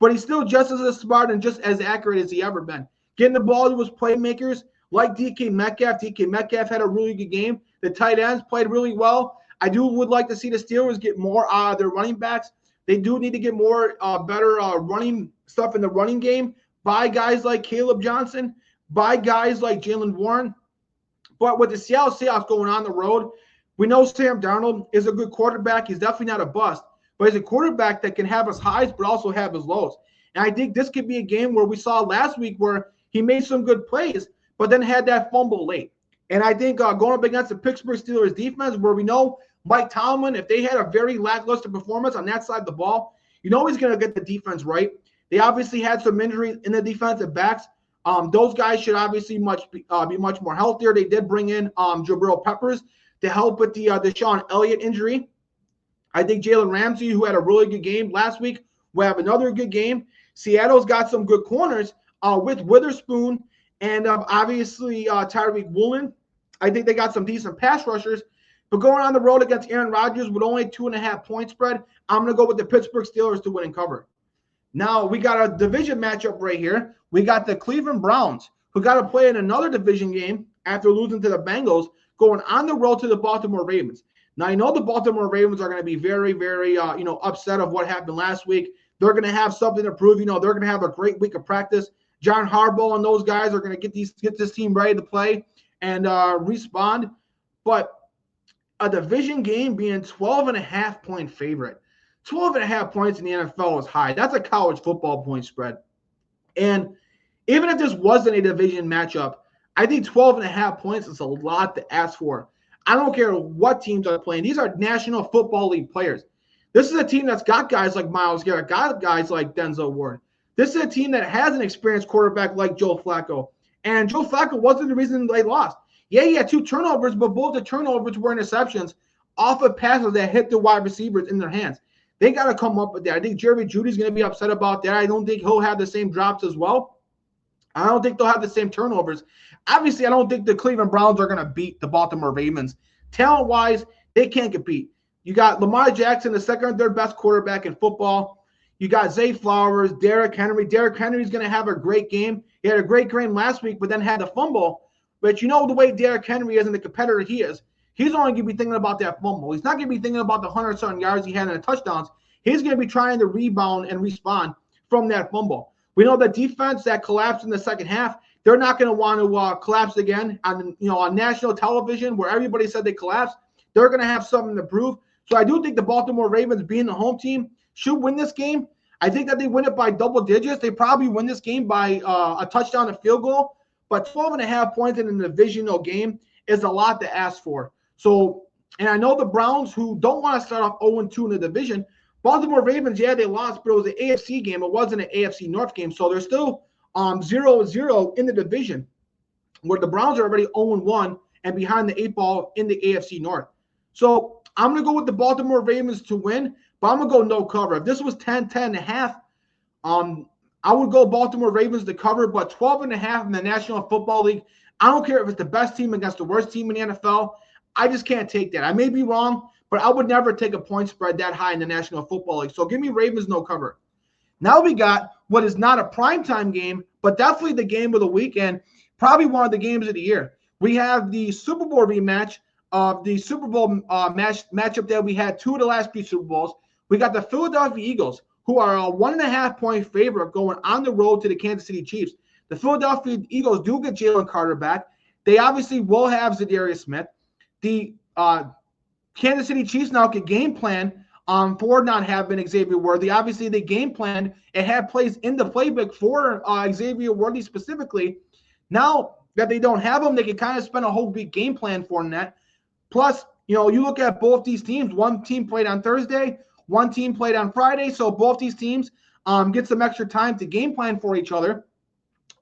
Speaker 1: but he's still just as smart and just as accurate as he ever been. Getting the ball to his playmakers like DK Metcalf. DK Metcalf had a really good game. The tight ends played really well. I would like to see the Steelers get more out of their running backs. They do need to get more better running stuff in the running game by guys like Caleb Johnson, by guys like Jaylen Warren. But with the Seattle Seahawks going on the road, we know Sam Darnold is a good quarterback. He's definitely not a bust, but he's a quarterback that can have his highs but also have his lows. And I think this could be a game where we saw last week where he made some good plays, but then had that fumble late. And I think going up against the Pittsburgh Steelers defense, where we know Mike Tomlin, if they had a very lackluster performance on that side of the ball, he's going to get the defense right. They obviously had some injuries in the defensive backs. Those guys should obviously be much more healthier. They did bring in Jabril Peppers to help with the Deshaun Elliott injury. I think Jalen Ramsey, who had a really good game last week, will have another good game. Seattle's got some good corners with Witherspoon and obviously Tyreek Woolen. I think they got some decent pass rushers. But going on the road against Aaron Rodgers with only 2.5-point spread, I'm going to go with the Pittsburgh Steelers to win and cover. Now, we got a division matchup right here. We got the Cleveland Browns, who got to play in another division game after losing to the Bengals, going on the road to the Baltimore Ravens. Now, I know the Baltimore Ravens are going to be very, very, upset of what happened last week. They're going to have something to prove. They're going to have a great week of practice. John Harbaugh and those guys are going to get this team ready to play and respond. But a division game being 12.5-point favorite. 12.5 points in the NFL is high. That's a college football point spread. And even if this wasn't a division matchup, I think 12.5 points is a lot to ask for. I don't care what teams are playing. These are National Football League players. This is a team that's got guys like Myles Garrett, got guys like Denzel Ward. This is a team that has an experienced quarterback like Joe Flacco. And Joe Flacco wasn't the reason they lost. Yeah, he had 2 turnovers, but both the turnovers were interceptions off of passes that hit the wide receivers in their hands. They got to come up with that. I think Jerry Jeudy's going to be upset about that. I don't think he'll have the same drops as well. I don't think they'll have the same turnovers. Obviously, I don't think the Cleveland Browns are going to beat the Baltimore Ravens. Talent-wise, they can't get beat. You got Lamar Jackson, the second or third best quarterback in football. You got Zay Flowers, Derrick Henry. Derrick Henry's going to have a great game. He had a great game last week, but then had the fumble. But you know the way Derrick Henry is and the competitor he is. he's only going to be thinking about that fumble. He's not going to be thinking about the 100-something yards he had in the touchdowns. He's going to be trying to rebound and respond from that fumble. We know the defense that collapsed in the second half, they're not going to want to collapse again on national television where everybody said they collapsed. They're going to have something to prove. So I do think the Baltimore Ravens, being the home team, should win this game. I think that they win it by double digits. They probably win this game by a touchdown, a field goal. But 12.5 points in a divisional game is a lot to ask for. So, and I know the Browns, who don't want to start off 0-2 in the division, Baltimore Ravens, yeah, they lost, but it was an AFC game. It wasn't an AFC North game. So they're still 0-0 in the division, where the Browns are already 0-1 and behind the 8 ball in the AFC North. So I'm going to go with the Baltimore Ravens to win, but I'm going to go no cover. If this was 10-10.5, I would go Baltimore Ravens to cover, but 12.5 in the National Football League, I don't care if it's the best team against the worst team in the NFL. I just can't take that. I may be wrong, but I would never take a point spread that high in the National Football League. So give me Ravens no cover. Now we got what is not a primetime game, but definitely the game of the weekend, probably one of the games of the year. We have the Super Bowl rematch of the Super Bowl matchup that we had 2 of the last 3 Super Bowls. We got the Philadelphia Eagles, who are a 1.5 point favorite going on the road to the Kansas City Chiefs. The Philadelphia Eagles do get Jalen Carter back. They obviously will have Zadarius Smith. The Kansas City Chiefs now can game plan for not having Xavier Worthy. Obviously, they game planned and had plays in the playbook for Xavier Worthy specifically. Now that they don't have him, they can kind of spend a whole week game plan for that. Plus, you look at both these teams. One team played on Thursday, one team played on Friday. So both these teams get some extra time to game plan for each other.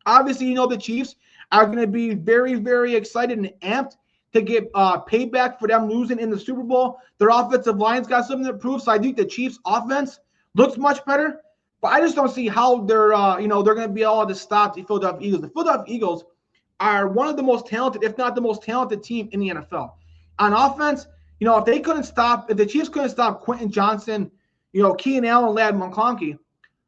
Speaker 1: Obviously, the Chiefs are going to be very, very excited and amped to get payback for them losing in the Super Bowl. Their offensive line's got something to prove. So I think the Chiefs' offense looks much better. But I just don't see how they're going to be able to stop the Philadelphia Eagles. The Philadelphia Eagles are one of the most talented, if not the most talented team in the NFL. On offense, if the Chiefs couldn't stop Quentin Johnson, Keenan Allen, Ladd McConkey,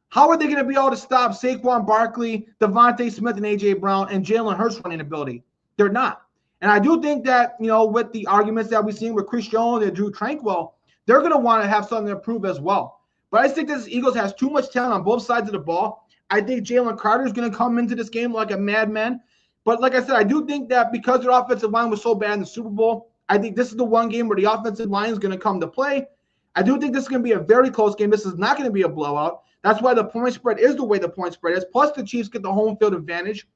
Speaker 1: how are they going to be able to stop Saquon Barkley, Devontae Smith, and A.J. Brown, and Jalen Hurts running ability? They're not. And I do think that, with the arguments that we've seen with Chris Jones and Drew Tranquill, they're going to want to have something to prove as well. But I think this Eagles has too much talent on both sides of the ball. I think Jalen Carter is going to come into this game like a madman. But like I said, I do think that because their offensive line was so bad in the Super Bowl, I think this is the one game where the offensive line is going to come to play. I do think this is going to be a very close game. This is not going to be a blowout. That's why the point spread is the way the point spread is. Plus, the Chiefs get the home field advantage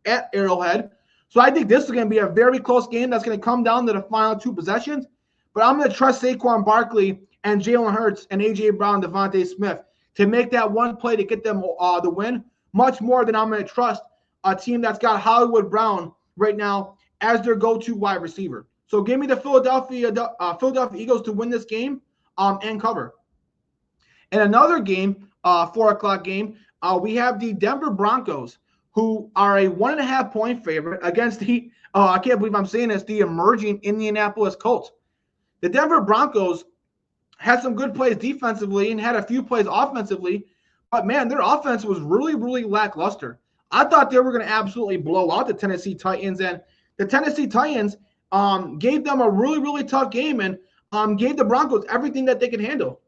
Speaker 1: at Arrowhead. So I think this is going to be a very close game that's going to come down to the final 2 possessions. But I'm going to trust Saquon Barkley and Jalen Hurts and A.J. Brown, Devontae Smith to make that one play to get them the win, much more than I'm going to trust a team that's got Hollywood Brown right now as their go-to wide receiver. So give me the Philadelphia Eagles to win this game and cover. In another game, 4 o'clock game, we have the Denver Broncos, who are a 1.5 point favorite against the, I can't believe I'm saying this, the emerging Indianapolis Colts. The Denver Broncos had some good plays defensively and had a few plays offensively, but man, their offense was really, really lackluster. I thought they were going to absolutely blow out the Tennessee Titans, and the Tennessee Titans gave them a really, really tough game and gave the Broncos everything that they could handle.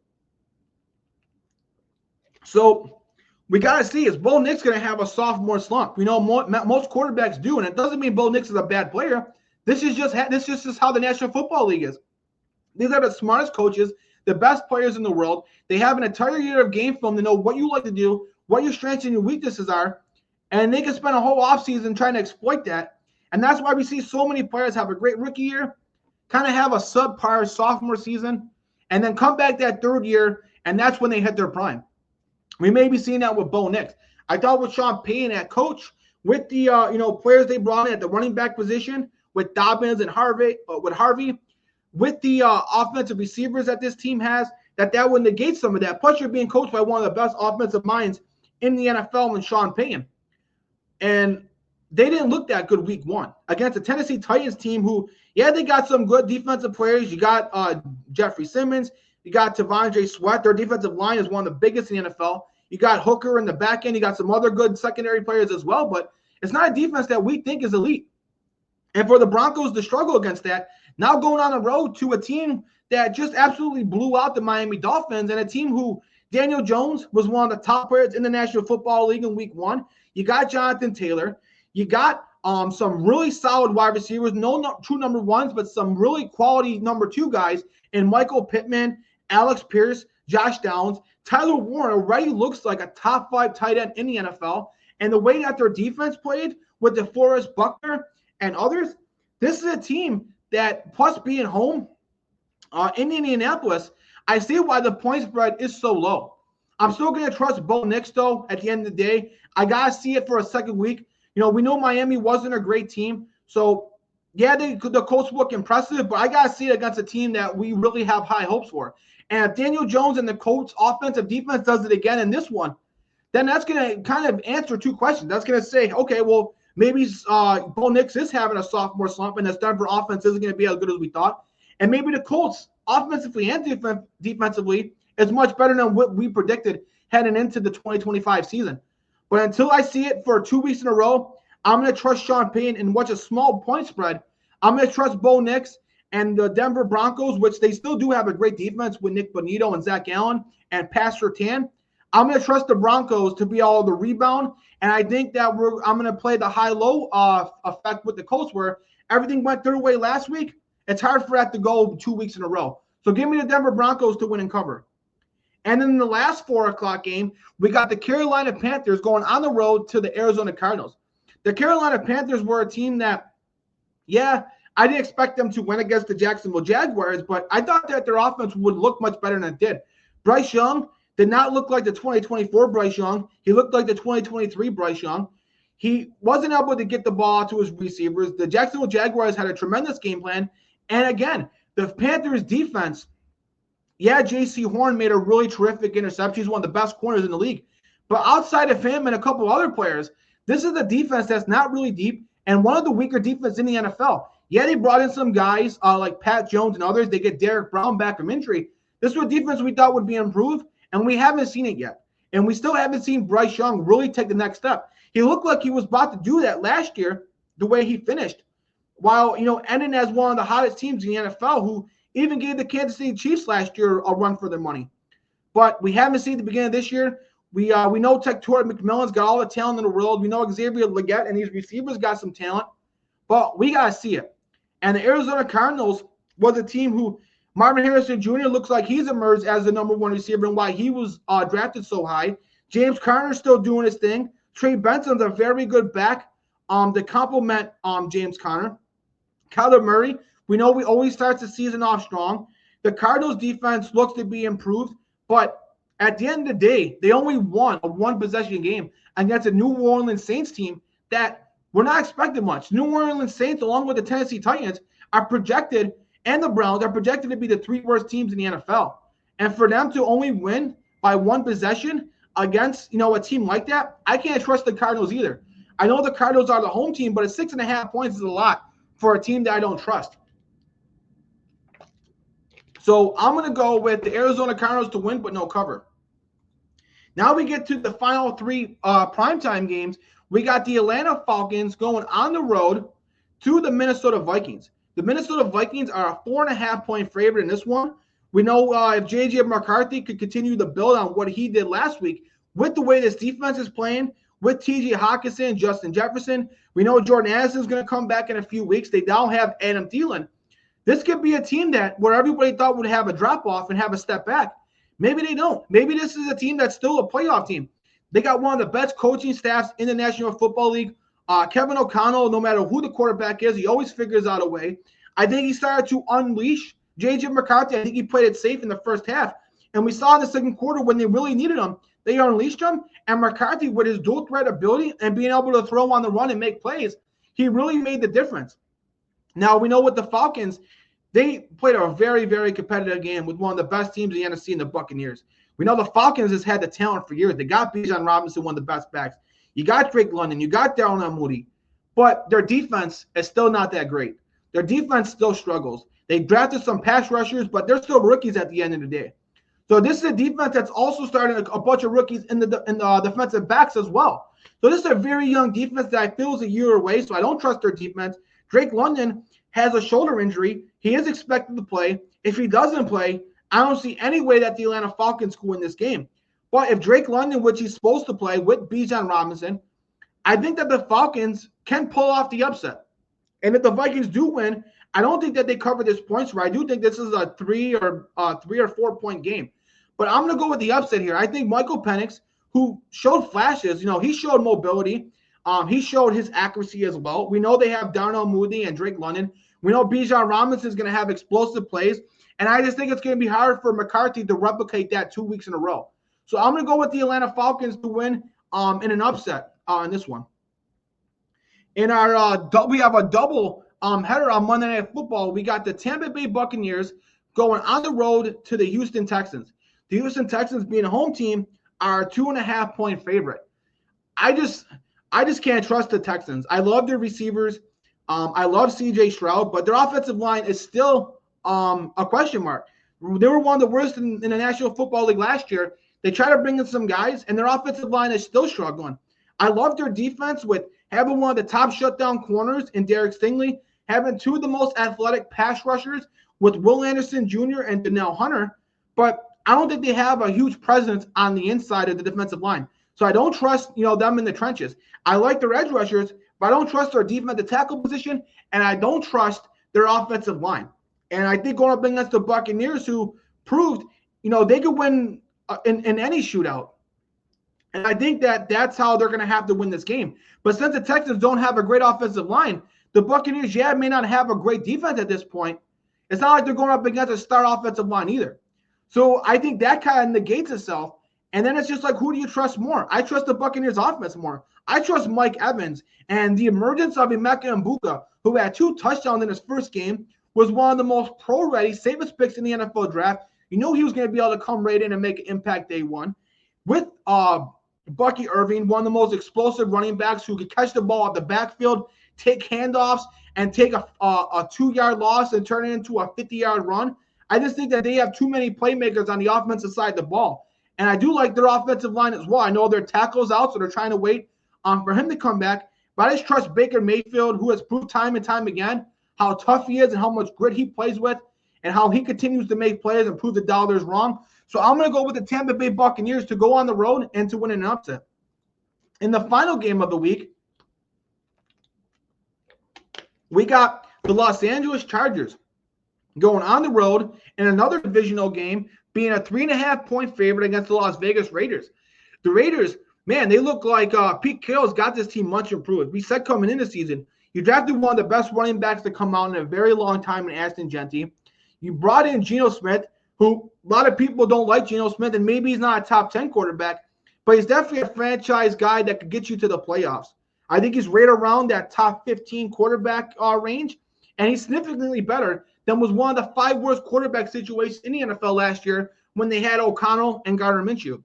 Speaker 1: So we got to see, is Bo Nix going to have a sophomore slump? Most quarterbacks do, and it doesn't mean Bo Nix is a bad player. This is just how the National Football League is. These are the smartest coaches, the best players in the world. They have an entire year of game film to know what you like to do, what your strengths and your weaknesses are, and they can spend a whole offseason trying to exploit that. And that's why we see so many players have a great rookie year, kind of have a subpar sophomore season, and then come back that third year, and that's when they hit their prime. We may be seeing that with Bo Nix. I thought with Sean Payton at coach, with the players they brought in at the running back position, with Dobbins and Harvey, with the offensive receivers that this team has, that would negate some of that. Plus, you're being coached by one of the best offensive minds in the NFL in Sean Payton. And they didn't look that good week 1 against the Tennessee Titans team who, yeah, they got some good defensive players. You got Jeffrey Simmons. You got T'Vondre Sweat. Their defensive line is one of the biggest in the NFL. You got Hooker in the back end. You got some other good secondary players as well. But it's not a defense that we think is elite. And for the Broncos to struggle against that, Now going on the road to a team that just absolutely blew out the Miami Dolphins, and a team who Daniel Jones was one of the top players in the National Football League in week 1. You got Jonathan Taylor. You got some really solid wide receivers, no true number ones, but some really quality number 2 guys in Michael Pittman, Alex Pierce, Josh Downs. Tyler Warren already looks like a top 5 tight end in the NFL. And the way that their defense played with DeForest Buckner and others, this is a team that, plus being home in Indianapolis, I see why the point spread is so low. I'm still going to trust Bo Nix, though, at the end of the day. I got to see it for a second week. We know Miami wasn't a great team. So, yeah, the Colts look impressive, but I got to see it against a team that we really have high hopes for. And if Daniel Jones and the Colts offensive defense does it again in this one, then that's going to kind of answer 2 questions. That's going to say, okay, well, maybe Bo Nix is having a sophomore slump, and this Denver offense isn't going to be as good as we thought. And maybe the Colts, offensively and defensively, is much better than what we predicted heading into the 2025 season. But until I see it for 2 weeks in a row, I'm going to trust Sean Payton and watch a small point spread. I'm going to trust Bo Nix and the Denver Broncos, which they still do have a great defense with Nick Bonito and Zach Allen and Pat Surtain. I'm going to trust the Broncos to be all the rebound, and I think that I'm going to play the high-low effect with the Colts, where everything went their way last week. It's hard for that to go 2 weeks in a row. So give me the Denver Broncos to win and cover. And then in the last 4 o'clock game, we got the Carolina Panthers going on the road to the Arizona Cardinals. The Carolina Panthers were a team that, yeah, I didn't expect them to win against the Jacksonville Jaguars, but I thought that their offense would look much better than it did. Bryce Young did not look like the 2024 Bryce Young. He looked like the 2023 Bryce Young. He wasn't able to get the ball to his receivers. The Jacksonville Jaguars had a tremendous game plan. And again, the Panthers defense, yeah, J.C. Horn made a really terrific interception. He's one of the best corners in the league. But outside of him and a couple other players, this is a defense that's not really deep and one of the weaker defenses in the NFL. Yeah, they brought in some guys like Pat Jones and others. They get Derek Brown back from injury. This was a defense we thought would be improved, and we haven't seen it yet. And we still haven't seen Bryce Young really take the next step. He looked like he was about to do that last year, the way he finished, while, ending as one of the hottest teams in the NFL, who even gave the Kansas City Chiefs last year a run for their money. But we haven't seen the beginning of this year. We know Tector McMillan's got all the talent in the world. We know Xavier Legette and these receivers got some talent. But we got to see it. And the Arizona Cardinals was a team who Marvin Harrison Jr. looks like he's emerged as the number 1 receiver and why he was drafted so high. James Conner's still doing his thing. Trey Benson's a very good back to complement James Conner. Kyler Murray, we know we always start the season off strong. The Cardinals defense looks to be improved, but at the end of the day, they only won a 1-possession game against a New Orleans Saints team that we're not expecting much. New Orleans Saints, along with the Tennessee Titans, are projected, and the Browns are projected to be the 3 worst teams in the NFL. And for them to only win by 1 possession against, a team like that, I can't trust the Cardinals either. I know the Cardinals are the home team, but 6.5 points is a lot for a team that I don't trust. So I'm going to go with the Arizona Cardinals to win, but no cover. Now we get to the final 3 primetime games. We got the Atlanta Falcons going on the road to the Minnesota Vikings. The Minnesota Vikings are a 4.5-point favorite in this one. We know if J.J. McCarthy could continue to build on what he did last week with the way this defense is playing, with T.J. Hockenson, Justin Jefferson. We know Jordan Addison is going to come back in a few weeks. They now have Adam Thielen. This could be a team where everybody thought would have a drop-off and have a step back. Maybe they don't. Maybe this is a team that's still a playoff team. They got one of the best coaching staffs in the National Football League. Kevin O'Connell, no matter who the quarterback is, he always figures out a way. I think he started to unleash J.J. McCarthy. I think he played it safe in the first half. And we saw in the second quarter when they really needed him, they unleashed him. And McCarthy, with his dual threat ability and being able to throw on the run and make plays, he really made the difference. Now, we know with the Falcons, they played a very, very competitive game with one of the best teams in the NFC and the Buccaneers. We know the Falcons has had the talent for years. They got Bijan Robinson, one of the best backs. You got Drake London. You got Darnell Mooney. But their defense is still not that great. Their defense still struggles. They drafted some pass rushers, but they're still rookies at the end of the day. So this is a defense that's also starting a bunch of rookies in the defensive backs as well. So this is a very young defense that I feel is a year away, so I don't trust their defense. Drake London has a shoulder injury. He is expected to play. If he doesn't play, I don't see any way that the Atlanta Falcons could win this game. But if Drake London, which he's supposed to play with Bijan Robinson, I think that the Falcons can pull off the upset. And if the Vikings do win, I don't think that they cover this point spread. I do think this is a 3 or 4 point game. But I'm going to go with the upset here. I think Michael Penix, who showed flashes, he showed mobility. He showed his accuracy as well. We know they have Darnell Mooney and Drake London. We know Bijan Robinson is going to have explosive plays. And I just think it's going to be hard for McCarthy to replicate that 2 weeks in a row. So I'm going to go with the Atlanta Falcons to win in an upset in this one. In our we have a double header on Monday Night Football. We got the Tampa Bay Buccaneers going on the road to the Houston Texans. The Houston Texans, being a home team, are a 2.5 point favorite. I just can't trust the Texans. I love their receivers. I love C.J. Stroud, but their offensive line is still a question mark. They were one of the worst in the National Football League last year. They try to bring in some guys, and their offensive line is still struggling. I love their defense with having one of the top shutdown corners in Derek Stingley, having two of the most athletic pass rushers with Will Anderson Jr. and Danielle Hunter, but I don't think they have a huge presence on the inside of the defensive line. So I don't trust, them in the trenches. I like their edge rushers, but I don't trust their defensive tackle position, and I don't trust their offensive line. And I think going up against the Buccaneers, who proved, they could win in any shootout. And I think that that's how they're going to have to win this game. But since the Texans don't have a great offensive line, the Buccaneers, may not have a great defense at this point. It's not like they're going up against a star offensive line either. So I think that kind of negates itself. And then it's just like, who do you trust more? I trust the Buccaneers offense more. I trust Mike Evans, and the emergence of Emeka Mbuka, who had 2 touchdowns in his first game, was one of the most pro-ready, safest picks in the NFL draft. He was going to be able to come right in and make an impact day one. With Bucky Irving, one of the most explosive running backs who could catch the ball at the backfield, take handoffs, and take a 2-yard loss and turn it into a 50-yard run. I just think that they have too many playmakers on the offensive side of the ball. And I do like their offensive line as well. I know their tackle's out, so they're trying to wait for him to come back. But I just trust Baker Mayfield, who has proved time and time again how tough he is and how much grit he plays with and how he continues to make plays and prove the doubters wrong. So I'm going to go with the Tampa Bay Buccaneers to go on the road and to win an upset. In the final game of the week, we got the Los Angeles Chargers going on the road in another divisional game, being a 3.5 point favorite against the Las Vegas Raiders. The Raiders, man, they look like Pete Carroll's got this team much improved. We said coming into the season, you drafted one of the best running backs to come out in a very long time in Ashton Genty. You brought in Geno Smith, who a lot of people don't like Geno Smith, and maybe he's not a top 10 quarterback, but he's definitely a franchise guy that could get you to the playoffs. I think he's right around that top 15 quarterback range, and he's significantly better than was one of the 5 worst quarterback situations in the NFL last year when they had O'Connell and Gardner Minshew.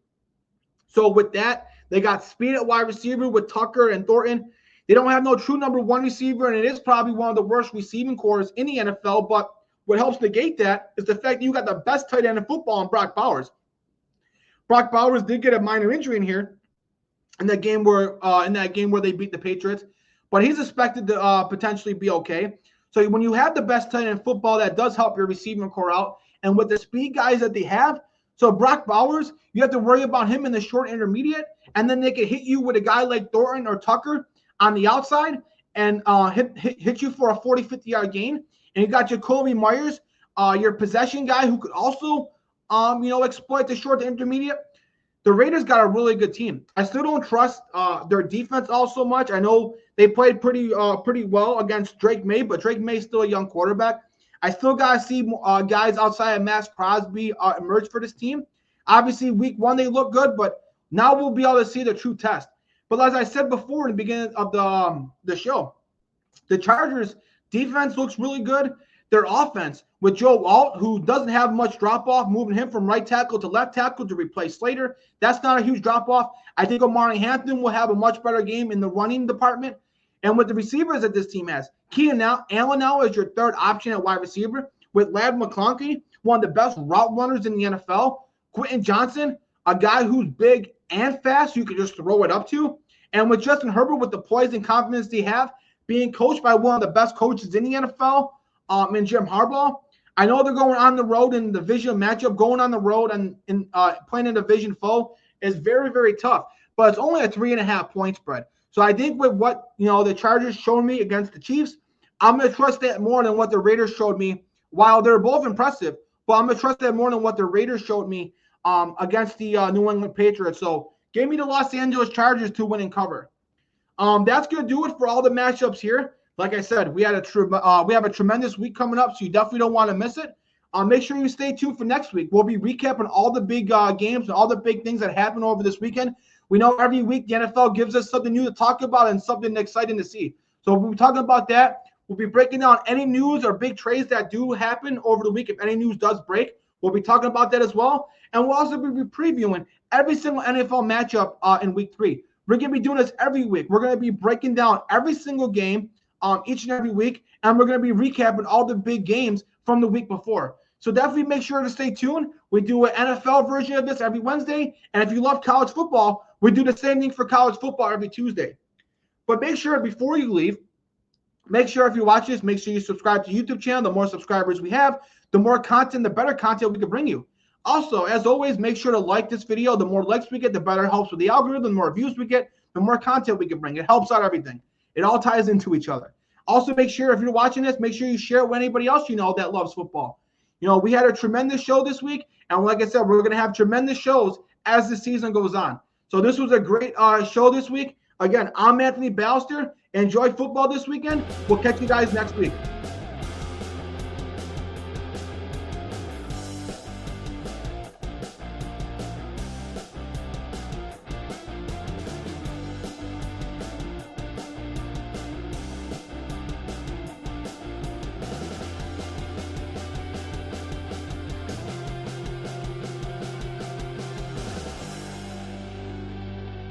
Speaker 1: So with that, they got speed at wide receiver with Tucker and Thornton. They don't have no true number 1 receiver, and it is probably one of the worst receiving cores in the NFL, but what helps negate that is the fact that you got the best tight end in football in Brock Bowers. Brock Bowers did get a minor injury in here in that game where they beat the Patriots, but he's expected to potentially be okay. So when you have the best tight end in football, that does help your receiving core out. And with the speed guys that they have, so Brock Bowers, you have to worry about him in the short intermediate, and then they can hit you with a guy like Thornton or Tucker on the outside and hit you for a 40, 50-yard gain. And you got Jacoby Myers, your possession guy who could also, exploit the short to intermediate. The Raiders got a really good team. I still don't trust their defense all so much. I know they played pretty well against Drake May, but Drake May is still a young quarterback. I still got to see guys outside of Max Crosby emerge for this team. Obviously, week 1, they look good, but now we'll be able to see the true test. But as I said before in the beginning of the show, the Chargers' defense looks really good. Their offense with Joe Alt, who doesn't have much drop-off, moving him from right tackle to left tackle to replace Slater. That's not a huge drop-off. I think Omari Hampton will have a much better game in the running department. And with the receivers that this team has, Keenan Allen now is your 3rd option at wide receiver with Ladd McConkey, one of the best route runners in the NFL. Quentin Johnson, a guy who's big and fast, you can just throw it up to. And with Justin Herbert, with the poise and confidence they have, being coached by one of the best coaches in the NFL, and Jim Harbaugh. I know they're going on the road in the division matchup. Going on the road and playing a division foe is very, very tough. But it's only a 3.5 point spread. So I think with what the Chargers showed me against the Chiefs, I'm going to trust that more than what the Raiders showed me. While they're both impressive, but I'm going to trust that more than what the Raiders showed me against the New England Patriots. So give me the Los Angeles Chargers to win and cover. That's going to do it for all the matchups here. Like I said, we have a tremendous week coming up, so you definitely don't want to miss it. Make sure you stay tuned for next week. We'll be recapping all the big games and all the big things that happened over this weekend. We know every week the NFL gives us something new to talk about and something exciting to see. So we'll be talking about that. We'll be breaking down any news or big trades that do happen over the week. If any news does break, we'll be talking about that as well. And we'll also be previewing every single NFL matchup in week 3. We're going to be doing this every week. We're going to be breaking down every single game each and every week, and we're going to be recapping all the big games from the week before. So definitely make sure to stay tuned. We do an NFL version of this every Wednesday, and if you love college football, we do the same thing for college football every Tuesday. But make sure before you leave, make sure if you watch this, make sure you subscribe to the YouTube channel. The more subscribers we have, the more content, the better content we can bring you. Also, as always, make sure to like this video. The more likes we get, the better it helps with the algorithm. The more views we get, the more content we can bring. It helps out everything. It all ties into each other. Also, make sure if you're watching this, make sure you share it with anybody else you know that loves football. We had a tremendous show this week, and like I said, we're going to have tremendous shows as the season goes on. So this was a great show this week. Again, I'm Anthony Balester. Enjoy football this weekend. We'll catch you guys next week.